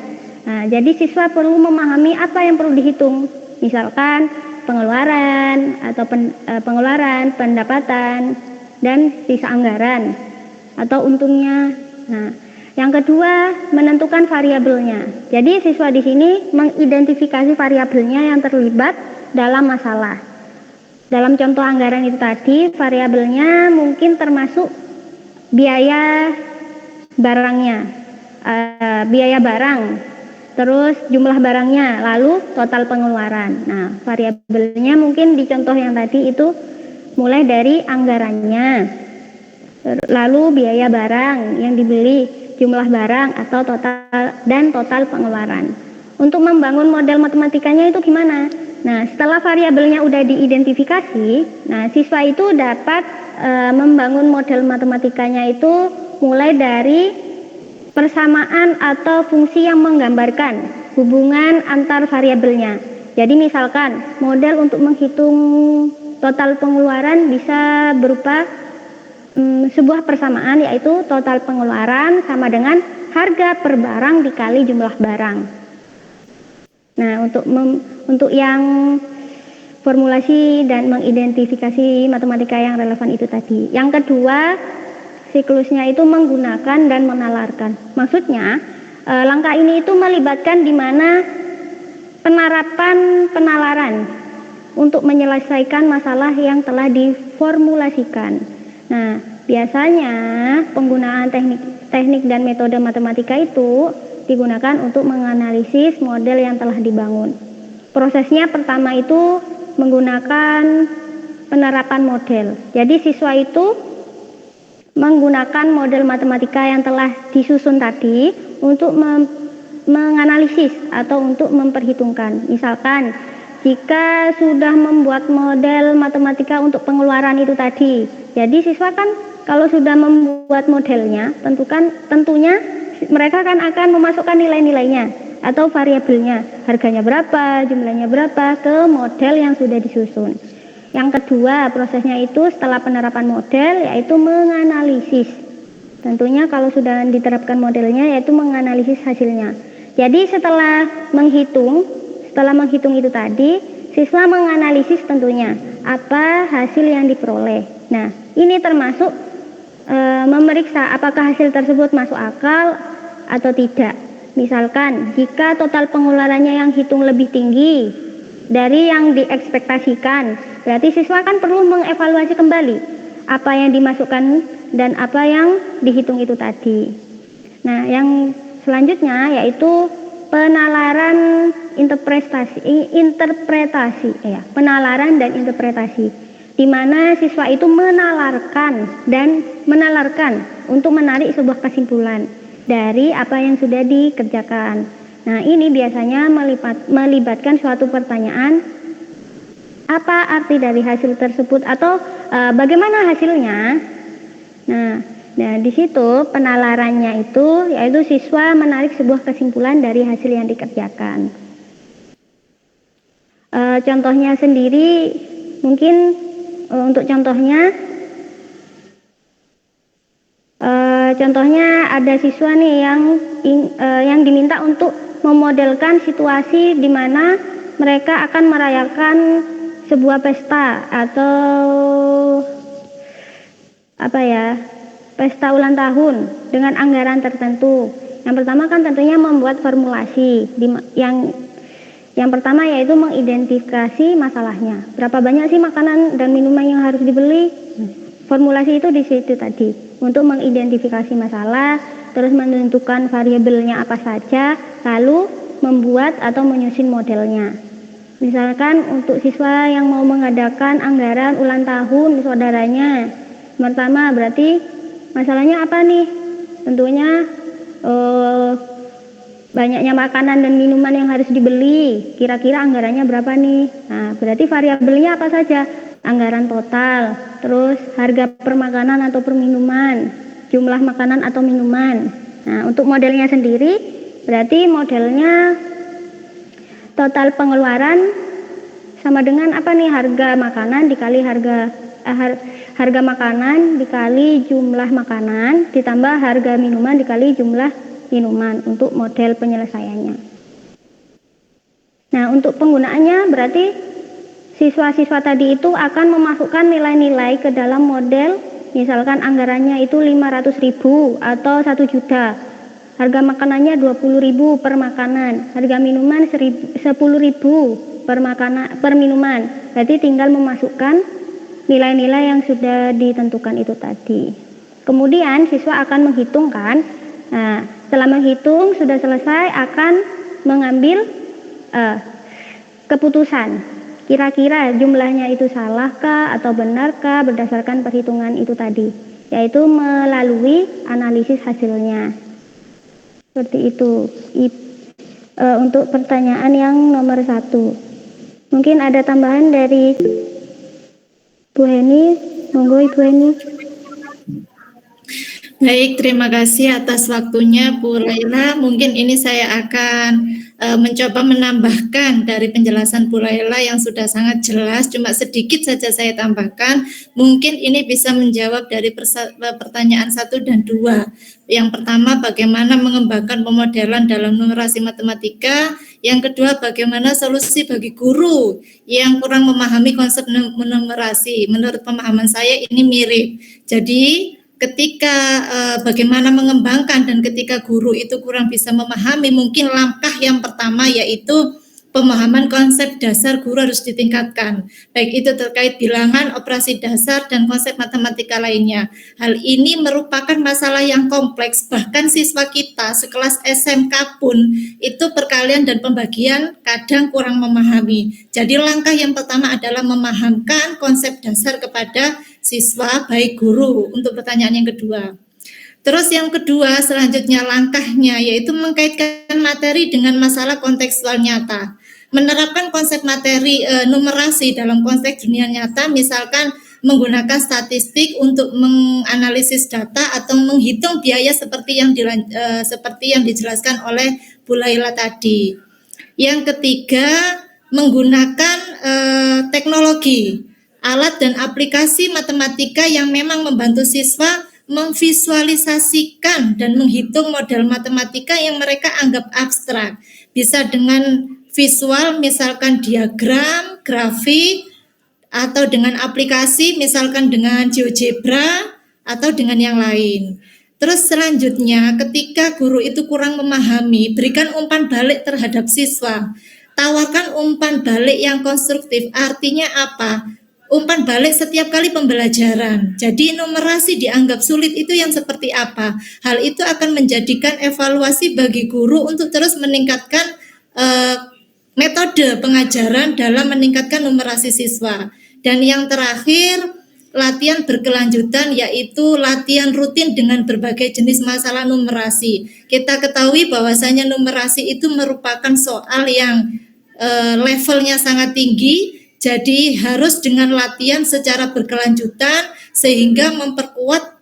Nah, jadi siswa perlu memahami apa yang perlu dihitung. Misalkan pengeluaran atau pengeluaran, pendapatan dan sisa anggaran atau untungnya. Nah, yang kedua menentukan variabelnya. Jadi siswa di sini mengidentifikasi variabelnya yang terlibat dalam masalah. Dalam contoh anggaran itu tadi, variabelnya mungkin termasuk biaya barangnya, biaya barang, terus jumlah barangnya, lalu total pengeluaran. Nah, variabelnya mungkin di contoh yang tadi itu mulai dari anggarannya, lalu biaya barang yang dibeli, jumlah barang atau total pengeluaran. Untuk membangun model matematikanya itu gimana? Nah, setelah variabelnya udah diidentifikasi, nah siswa itu dapat membangun model matematikanya itu mulai dari persamaan atau fungsi yang menggambarkan hubungan antar variabelnya. Jadi misalkan model untuk menghitung total pengeluaran bisa berupa sebuah persamaan, yaitu total pengeluaran sama dengan harga per barang dikali jumlah barang. Nah, untuk yang formulasi dan mengidentifikasi matematika yang relevan itu tadi. Yang kedua, siklusnya itu menggunakan dan menalarkan. Maksudnya, langkah ini itu melibatkan di mana penerapan penalaran untuk menyelesaikan masalah yang telah diformulasikan. Nah, biasanya penggunaan teknik dan metode matematika itu digunakan untuk menganalisis model yang telah dibangun. Prosesnya pertama itu menggunakan penerapan model. Jadi siswa itu menggunakan model matematika yang telah disusun tadi untuk menganalisis atau untuk memperhitungkan. Misalkan jika sudah membuat model matematika untuk pengeluaran itu tadi, jadi siswa kan kalau sudah membuat modelnya, tentunya mereka kan akan memasukkan nilai-nilainya atau variabelnya, harganya berapa, jumlahnya berapa ke model yang sudah disusun. Yang kedua, prosesnya itu setelah penerapan model yaitu menganalisis. Tentunya kalau sudah diterapkan modelnya yaitu menganalisis hasilnya. Jadi setelah menghitung itu tadi, siswa menganalisis tentunya apa hasil yang diperoleh. Nah, ini termasuk memeriksa apakah hasil tersebut masuk akal atau tidak. Misalkan jika total pengeluarannya yang hitung lebih tinggi dari yang diekspektasikan, berarti siswa kan perlu mengevaluasi kembali apa yang dimasukkan dan apa yang dihitung itu tadi. Nah, yang selanjutnya yaitu penalaran penalaran dan interpretasi, di mana siswa itu menalarkan untuk menarik sebuah kesimpulan dari apa yang sudah dikerjakan. Nah, ini biasanya melibatkan suatu pertanyaan, apa arti dari hasil tersebut atau bagaimana hasilnya. Nah, di situ penalarannya itu yaitu siswa menarik sebuah kesimpulan dari hasil yang dikerjakan. Contohnya sendiri, mungkin untuk contohnya ada siswa nih yang diminta untuk memodelkan situasi di mana mereka akan merayakan sebuah pesta atau pesta ulang tahun dengan anggaran tertentu. Yang pertama kan tentunya membuat formulasi. Yang pertama yaitu mengidentifikasi masalahnya. Berapa banyak sih makanan dan minuman yang harus dibeli? Formulasi itu di situ tadi. Untuk mengidentifikasi masalah, terus menentukan variabelnya apa saja, lalu membuat atau menyusun modelnya. Misalkan untuk siswa yang mau mengadakan anggaran ulang tahun saudaranya, pertama berarti masalahnya apa nih? Tentunya banyaknya makanan dan minuman yang harus dibeli, kira-kira anggarannya berapa nih? Nah, berarti variabelnya apa saja? Anggaran total, terus harga per makanan atau per minuman, jumlah makanan atau minuman. Nah, untuk modelnya sendiri, berarti modelnya total pengeluaran sama dengan apa nih? Harga makanan dikali harga makanan dikali jumlah makanan ditambah harga minuman dikali jumlah minuman untuk model penyelesaiannya. Nah, untuk penggunaannya berarti siswa-siswa tadi itu akan memasukkan nilai-nilai ke dalam model, misalkan anggarannya itu 500.000 atau 1 juta. Harga makanannya 20.000 per makanan, harga minuman 10.000 per minuman. Berarti tinggal memasukkan nilai-nilai yang sudah ditentukan itu tadi. Kemudian siswa akan menghitungkan. Nah, setelah menghitung sudah selesai akan mengambil keputusan. Kira-kira jumlahnya itu salahkah atau benarkah berdasarkan perhitungan itu tadi, yaitu melalui analisis hasilnya. Seperti itu. Untuk pertanyaan yang nomor 1. Mungkin ada tambahan dari Bu Heni Monggo Ibu Eni. Baik, terima kasih atas waktunya Bu Laila. Mungkin ini saya akan mencoba menambahkan dari penjelasan Bu Laila yang sudah sangat jelas, cuma sedikit saja saya tambahkan. Mungkin ini bisa menjawab dari pertanyaan 1 dan 2. Yang pertama, bagaimana mengembangkan pemodelan dalam numerasi matematika. Yang kedua, bagaimana solusi bagi guru yang kurang memahami konsep numerasi. Menurut pemahaman saya ini mirip. Jadi ketika bagaimana mengembangkan dan ketika guru itu kurang bisa memahami, mungkin langkah yang pertama yaitu pemahaman konsep dasar guru harus ditingkatkan, baik itu terkait bilangan, operasi dasar, dan konsep matematika lainnya. Hal ini merupakan masalah yang kompleks, bahkan siswa kita sekelas SMK pun itu perkalian dan pembagian kadang kurang memahami. Jadi langkah yang pertama adalah memahamkan konsep dasar kepada siswa, baik guru, untuk pertanyaan yang kedua. Terus yang kedua, selanjutnya langkahnya yaitu mengkaitkan materi dengan masalah kontekstual nyata. Menerapkan konsep materi numerasi dalam konteks dunia nyata, misalkan menggunakan statistik untuk menganalisis data atau menghitung biaya seperti yang dijelaskan oleh Bu Laila tadi. Yang ketiga, menggunakan teknologi, alat dan aplikasi matematika yang memang membantu siswa memvisualisasikan dan menghitung model matematika yang mereka anggap abstrak. Bisa dengan visual, misalkan diagram, grafik, atau dengan aplikasi, misalkan dengan GeoGebra, atau dengan yang lain. Terus selanjutnya, ketika guru itu kurang memahami, berikan umpan balik terhadap siswa. Tawarkan umpan balik yang konstruktif. Artinya apa? Umpan balik setiap kali pembelajaran. Jadi numerasi dianggap sulit itu yang seperti apa? Hal itu akan menjadikan evaluasi bagi guru untuk terus meningkatkan metode pengajaran dalam meningkatkan numerasi siswa. Dan yang terakhir, latihan berkelanjutan, yaitu latihan rutin dengan berbagai jenis masalah numerasi. Kita ketahui bahwasanya numerasi itu merupakan soal yang levelnya sangat tinggi, jadi harus dengan latihan secara berkelanjutan sehingga memperkuat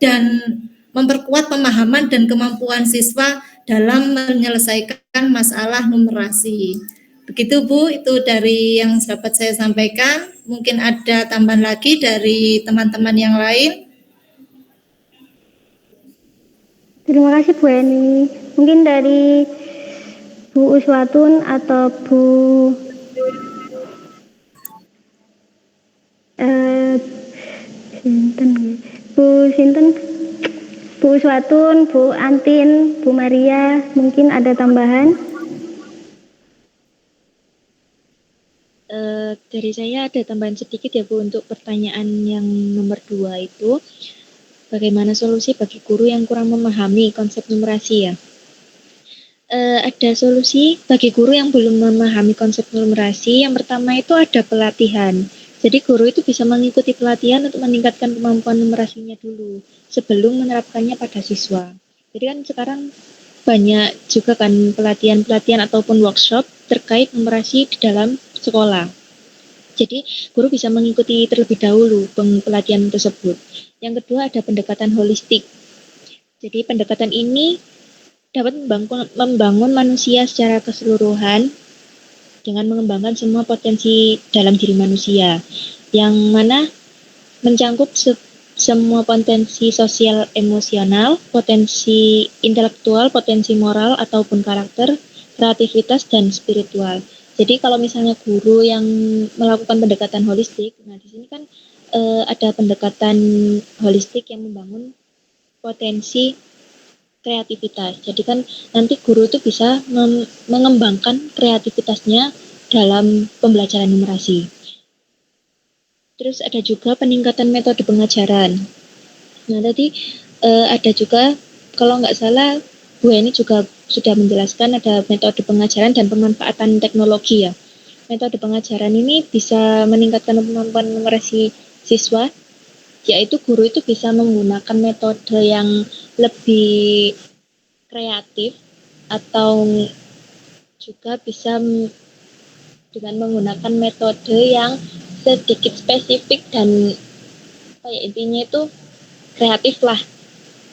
pemahaman dan kemampuan siswa dalam menyelesaikan masalah numerasi. Begitu Bu, itu dari yang dapat saya sampaikan. Mungkin ada tambahan lagi dari teman-teman yang lain. Terima kasih Bu Eni. Mungkin dari Bu Uswatun atau Bu Bu Uswatun, Bu Antin, Bu Maria, mungkin ada tambahan? Dari saya ada tambahan sedikit ya Bu untuk pertanyaan yang nomor 2 itu, bagaimana solusi bagi guru yang kurang memahami konsep numerasi ya. Ada solusi bagi guru yang belum memahami konsep numerasi. Yang pertama itu ada pelatihan. Jadi guru itu bisa mengikuti pelatihan untuk meningkatkan kemampuan numerasinya dulu sebelum menerapkannya pada siswa. Jadi kan sekarang banyak juga kan pelatihan-pelatihan ataupun workshop terkait numerasi di dalam sekolah. Jadi guru bisa mengikuti terlebih dahulu pelatihan tersebut. Yang kedua ada pendekatan holistik. Jadi pendekatan ini dapat membangun manusia secara keseluruhan dengan mengembangkan semua potensi dalam diri manusia, yang mana mencangkup semua potensi sosial emosional, potensi intelektual, potensi moral ataupun karakter, kreativitas, dan spiritual. Jadi kalau misalnya guru yang melakukan pendekatan holistik, nah di sini kan ada pendekatan holistik yang membangun potensi kreativitas. Jadi kan nanti guru itu bisa mengembangkan kreativitasnya dalam pembelajaran numerasi. Terus ada juga peningkatan metode pengajaran. Nah tadi ada juga, kalau nggak salah Bu Eni juga sudah menjelaskan ada metode pengajaran dan pemanfaatan teknologi ya. Metode pengajaran ini bisa meningkatkan kemampuan numerasi siswa, yaitu guru itu bisa menggunakan metode yang lebih kreatif atau juga bisa dengan menggunakan metode yang sedikit spesifik dan intinya itu kreatif lah,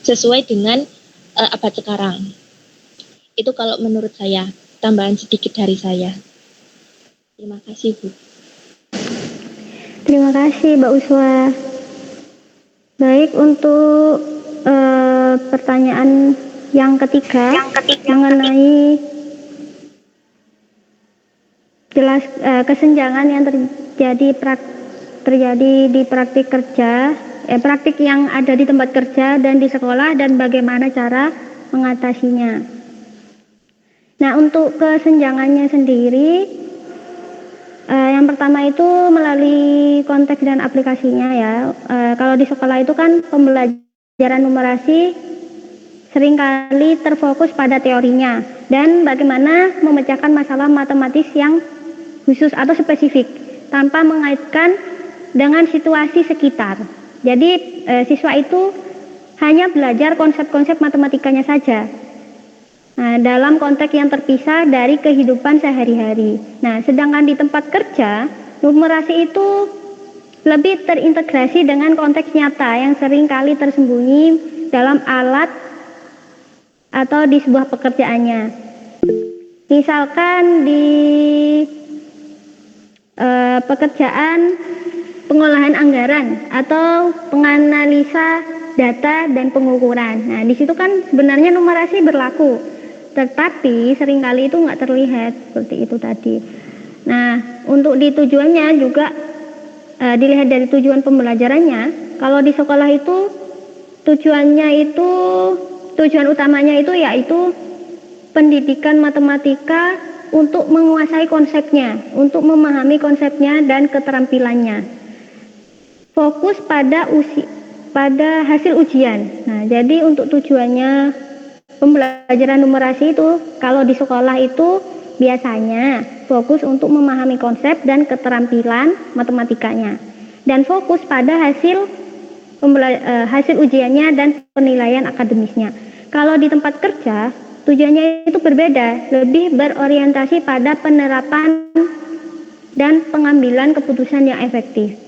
sesuai dengan abad sekarang. Itu kalau menurut saya, tambahan sedikit dari saya. Terima kasih, Bu. Terima kasih, Mbak Uswa. Baik, untuk pertanyaan yang ketiga mengenai kesenjangan yang terjadi di praktik kerja, praktik yang ada di tempat kerja dan di sekolah, dan bagaimana cara mengatasinya. Nah, untuk kesenjangannya sendiri, yang pertama itu melalui konteks dan aplikasinya ya. Kalau di sekolah itu kan pembelajaran numerasi seringkali terfokus pada teorinya dan bagaimana memecahkan masalah matematis yang khusus atau spesifik tanpa mengaitkan dengan situasi sekitar. Jadi siswa itu hanya belajar konsep-konsep matematikanya saja. Nah, dalam konteks yang terpisah dari kehidupan sehari-hari. Nah, sedangkan di tempat kerja, numerasi itu lebih terintegrasi dengan konteks nyata yang seringkali tersembunyi dalam alat atau di sebuah pekerjaannya. Misalkan di pekerjaan pengolahan anggaran atau penganalisa data dan pengukuran. Nah, di situ kan sebenarnya numerasi berlaku, tetapi seringkali itu nggak terlihat seperti itu tadi. Nah, untuk di tujuannya juga dilihat dari tujuan pembelajarannya. Kalau di sekolah itu tujuan utamanya itu yaitu pendidikan matematika untuk menguasai konsepnya, untuk memahami konsepnya dan keterampilannya. Fokus pada hasil ujian. Nah, jadi untuk tujuannya pembelajaran numerasi itu kalau di sekolah itu biasanya fokus untuk memahami konsep dan keterampilan matematikanya dan fokus pada hasil ujiannya dan penilaian akademisnya. Kalau di tempat kerja tujuannya itu berbeda, lebih berorientasi pada penerapan dan pengambilan keputusan yang efektif.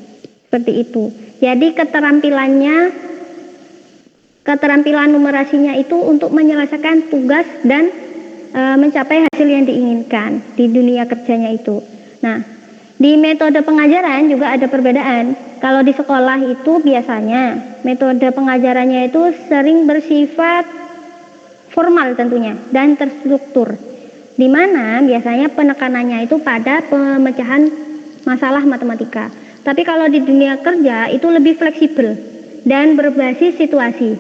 Seperti itu. Jadi keterampilan numerasinya itu untuk menyelesaikan tugas dan mencapai hasil yang diinginkan di dunia kerjanya itu. Nah, di metode pengajaran juga ada perbedaan. Kalau di sekolah itu biasanya metode pengajarannya itu sering bersifat formal tentunya dan terstruktur, di mana biasanya penekanannya itu pada pemecahan masalah matematika. Tapi kalau di dunia kerja itu lebih fleksibel dan berbasis situasi,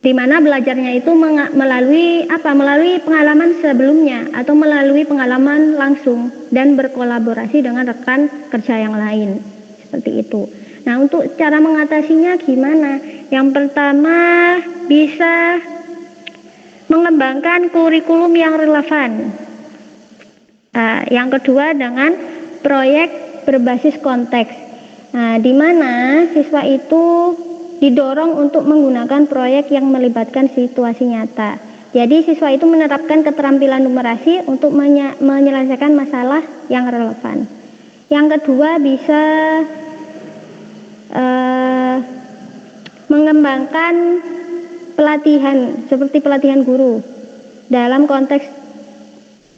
di mana belajarnya itu melalui pengalaman sebelumnya atau melalui pengalaman langsung dan berkolaborasi dengan rekan kerja yang lain, seperti itu. Nah, untuk cara mengatasinya gimana? Yang pertama bisa mengembangkan kurikulum yang relevan. Yang kedua dengan proyek berbasis konteks. Nah, di mana siswa itu didorong untuk menggunakan proyek yang melibatkan situasi nyata. Jadi siswa itu menerapkan keterampilan numerasi untuk menyelesaikan masalah yang relevan. Yang kedua bisa mengembangkan pelatihan seperti pelatihan guru dalam konteks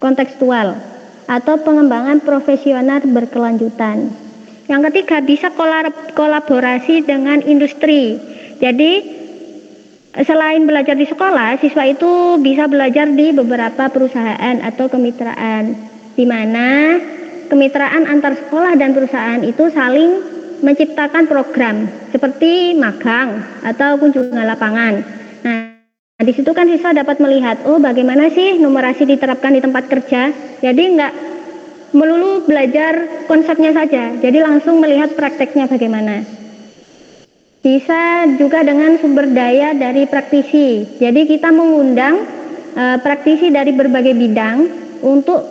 kontekstual atau pengembangan profesional berkelanjutan. Yang ketiga bisa kolaborasi dengan industri. Jadi selain belajar di sekolah, siswa itu bisa belajar di beberapa perusahaan atau kemitraan, di mana kemitraan antar sekolah dan perusahaan itu saling menciptakan program seperti magang atau kunjungan lapangan. Nah, di situ kan siswa dapat melihat, bagaimana sih numerasi diterapkan di tempat kerja. Jadi enggak melulu belajar konsepnya saja, jadi langsung melihat prakteknya bagaimana. Bisa juga dengan sumber daya dari praktisi. Jadi kita mengundang praktisi dari berbagai bidang untuk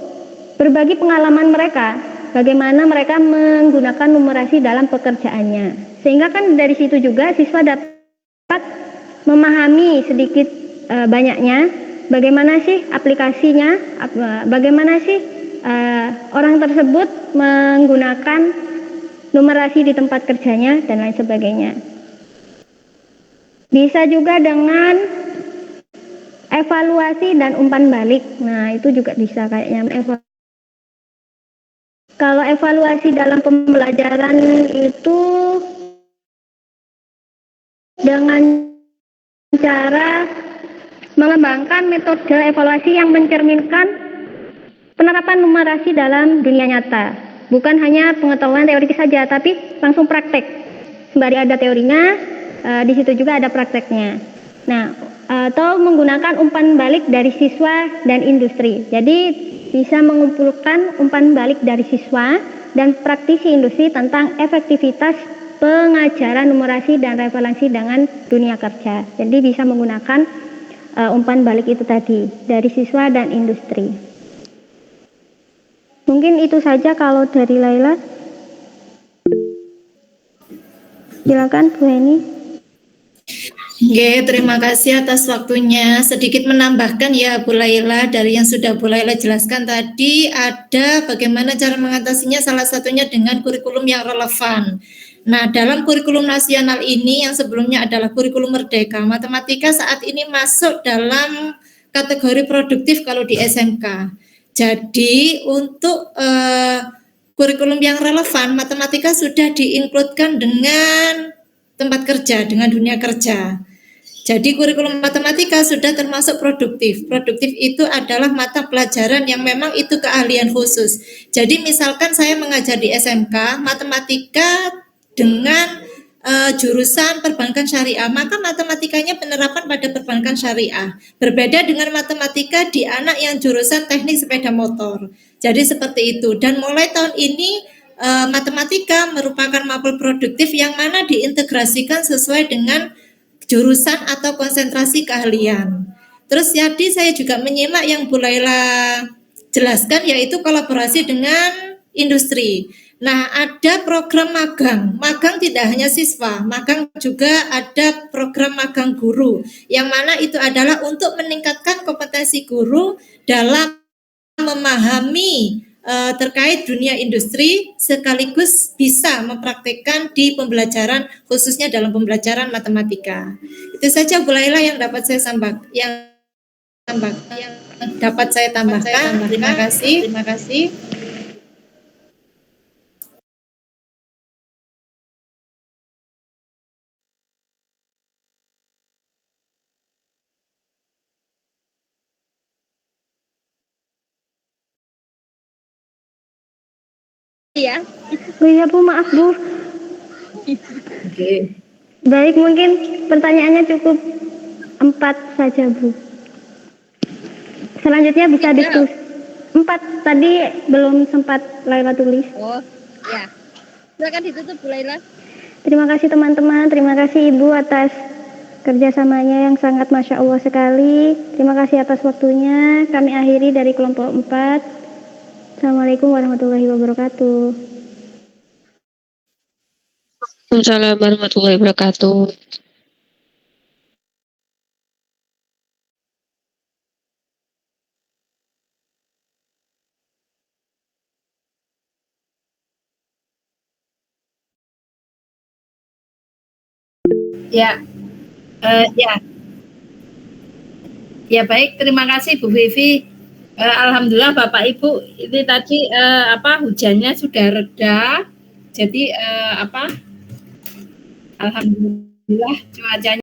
berbagi pengalaman mereka, bagaimana mereka menggunakan numerasi dalam pekerjaannya. Sehingga kan dari situ juga siswa dapat memahami sedikit banyaknya bagaimana sih aplikasinya, bagaimana sih orang tersebut menggunakan numerasi di tempat kerjanya, dan lain sebagainya. Bisa juga dengan evaluasi dan umpan balik. Nah, itu juga bisa kayaknya. Kalau evaluasi dalam pembelajaran itu dengan cara mengembangkan metode evaluasi yang mencerminkan penerapan numerasi dalam dunia nyata. Bukan hanya pengetahuan teoritis saja, tapi langsung praktek. Sembari ada teorinya, di situ juga ada prakteknya. Nah, atau menggunakan umpan balik dari siswa dan industri. Jadi bisa mengumpulkan umpan balik dari siswa dan praktisi industri tentang efektivitas pengajaran numerasi dan relevansi dengan dunia kerja. Jadi bisa menggunakan umpan balik itu tadi dari siswa dan industri. Mungkin itu saja kalau dari Laila. Silakan Bu Heni. Oke, terima kasih atas waktunya. Sedikit menambahkan ya Bu Laila, dari yang sudah Bu Laila jelaskan tadi, ada bagaimana cara mengatasinya, salah satunya dengan kurikulum yang relevan. Nah, dalam kurikulum nasional ini yang sebelumnya adalah kurikulum merdeka, matematika saat ini masuk dalam kategori produktif kalau di SMK. Jadi untuk kurikulum yang relevan, matematika sudah diinkludkan dengan tempat kerja, dengan dunia kerja. Jadi kurikulum matematika sudah termasuk produktif. Produktif itu adalah mata pelajaran yang memang itu keahlian khusus. Jadi misalkan saya mengajar di SMK, matematika dengan jurusan perbankan syariah, maka matematikanya penerapan pada perbankan syariah. Berbeda dengan matematika di anak yang jurusan teknik sepeda motor. Jadi seperti itu. Dan mulai tahun ini matematika merupakan mapel produktif yang mana diintegrasikan sesuai dengan jurusan atau konsentrasi keahlian. Terus jadi saya juga menyimak yang Bu Laila jelaskan, yaitu kolaborasi dengan industri. Nah, ada program magang. Magang tidak hanya siswa, magang juga ada program magang guru, yang mana itu adalah untuk meningkatkan kompetensi guru dalam memahami terkait dunia industri, sekaligus bisa mempraktekkan di pembelajaran, khususnya dalam pembelajaran matematika. Itu saja Bu Laila yang dapat saya tambahkan. Terima kasih. Ya. Oh iya Bu, maaf Bu. Oke. Baik, mungkin pertanyaannya cukup 4 saja Bu. Selanjutnya bisa diskusi. 4 tadi belum sempat Laila tulis. Oh, ya. Silakan ditutup Bu Laila. Terima kasih teman-teman, terima kasih Ibu atas kerjasamanya yang sangat Masya Allah sekali. Terima kasih atas waktunya. Kami akhiri dari kelompok 4. Assalamualaikum warahmatullahi wabarakatuh. Waalaikumsalam warahmatullahi wabarakatuh. Ya baik, terima kasih Bu Vivi. Alhamdulillah Bapak Ibu, ini tadi hujannya sudah reda. Jadi alhamdulillah cuacanya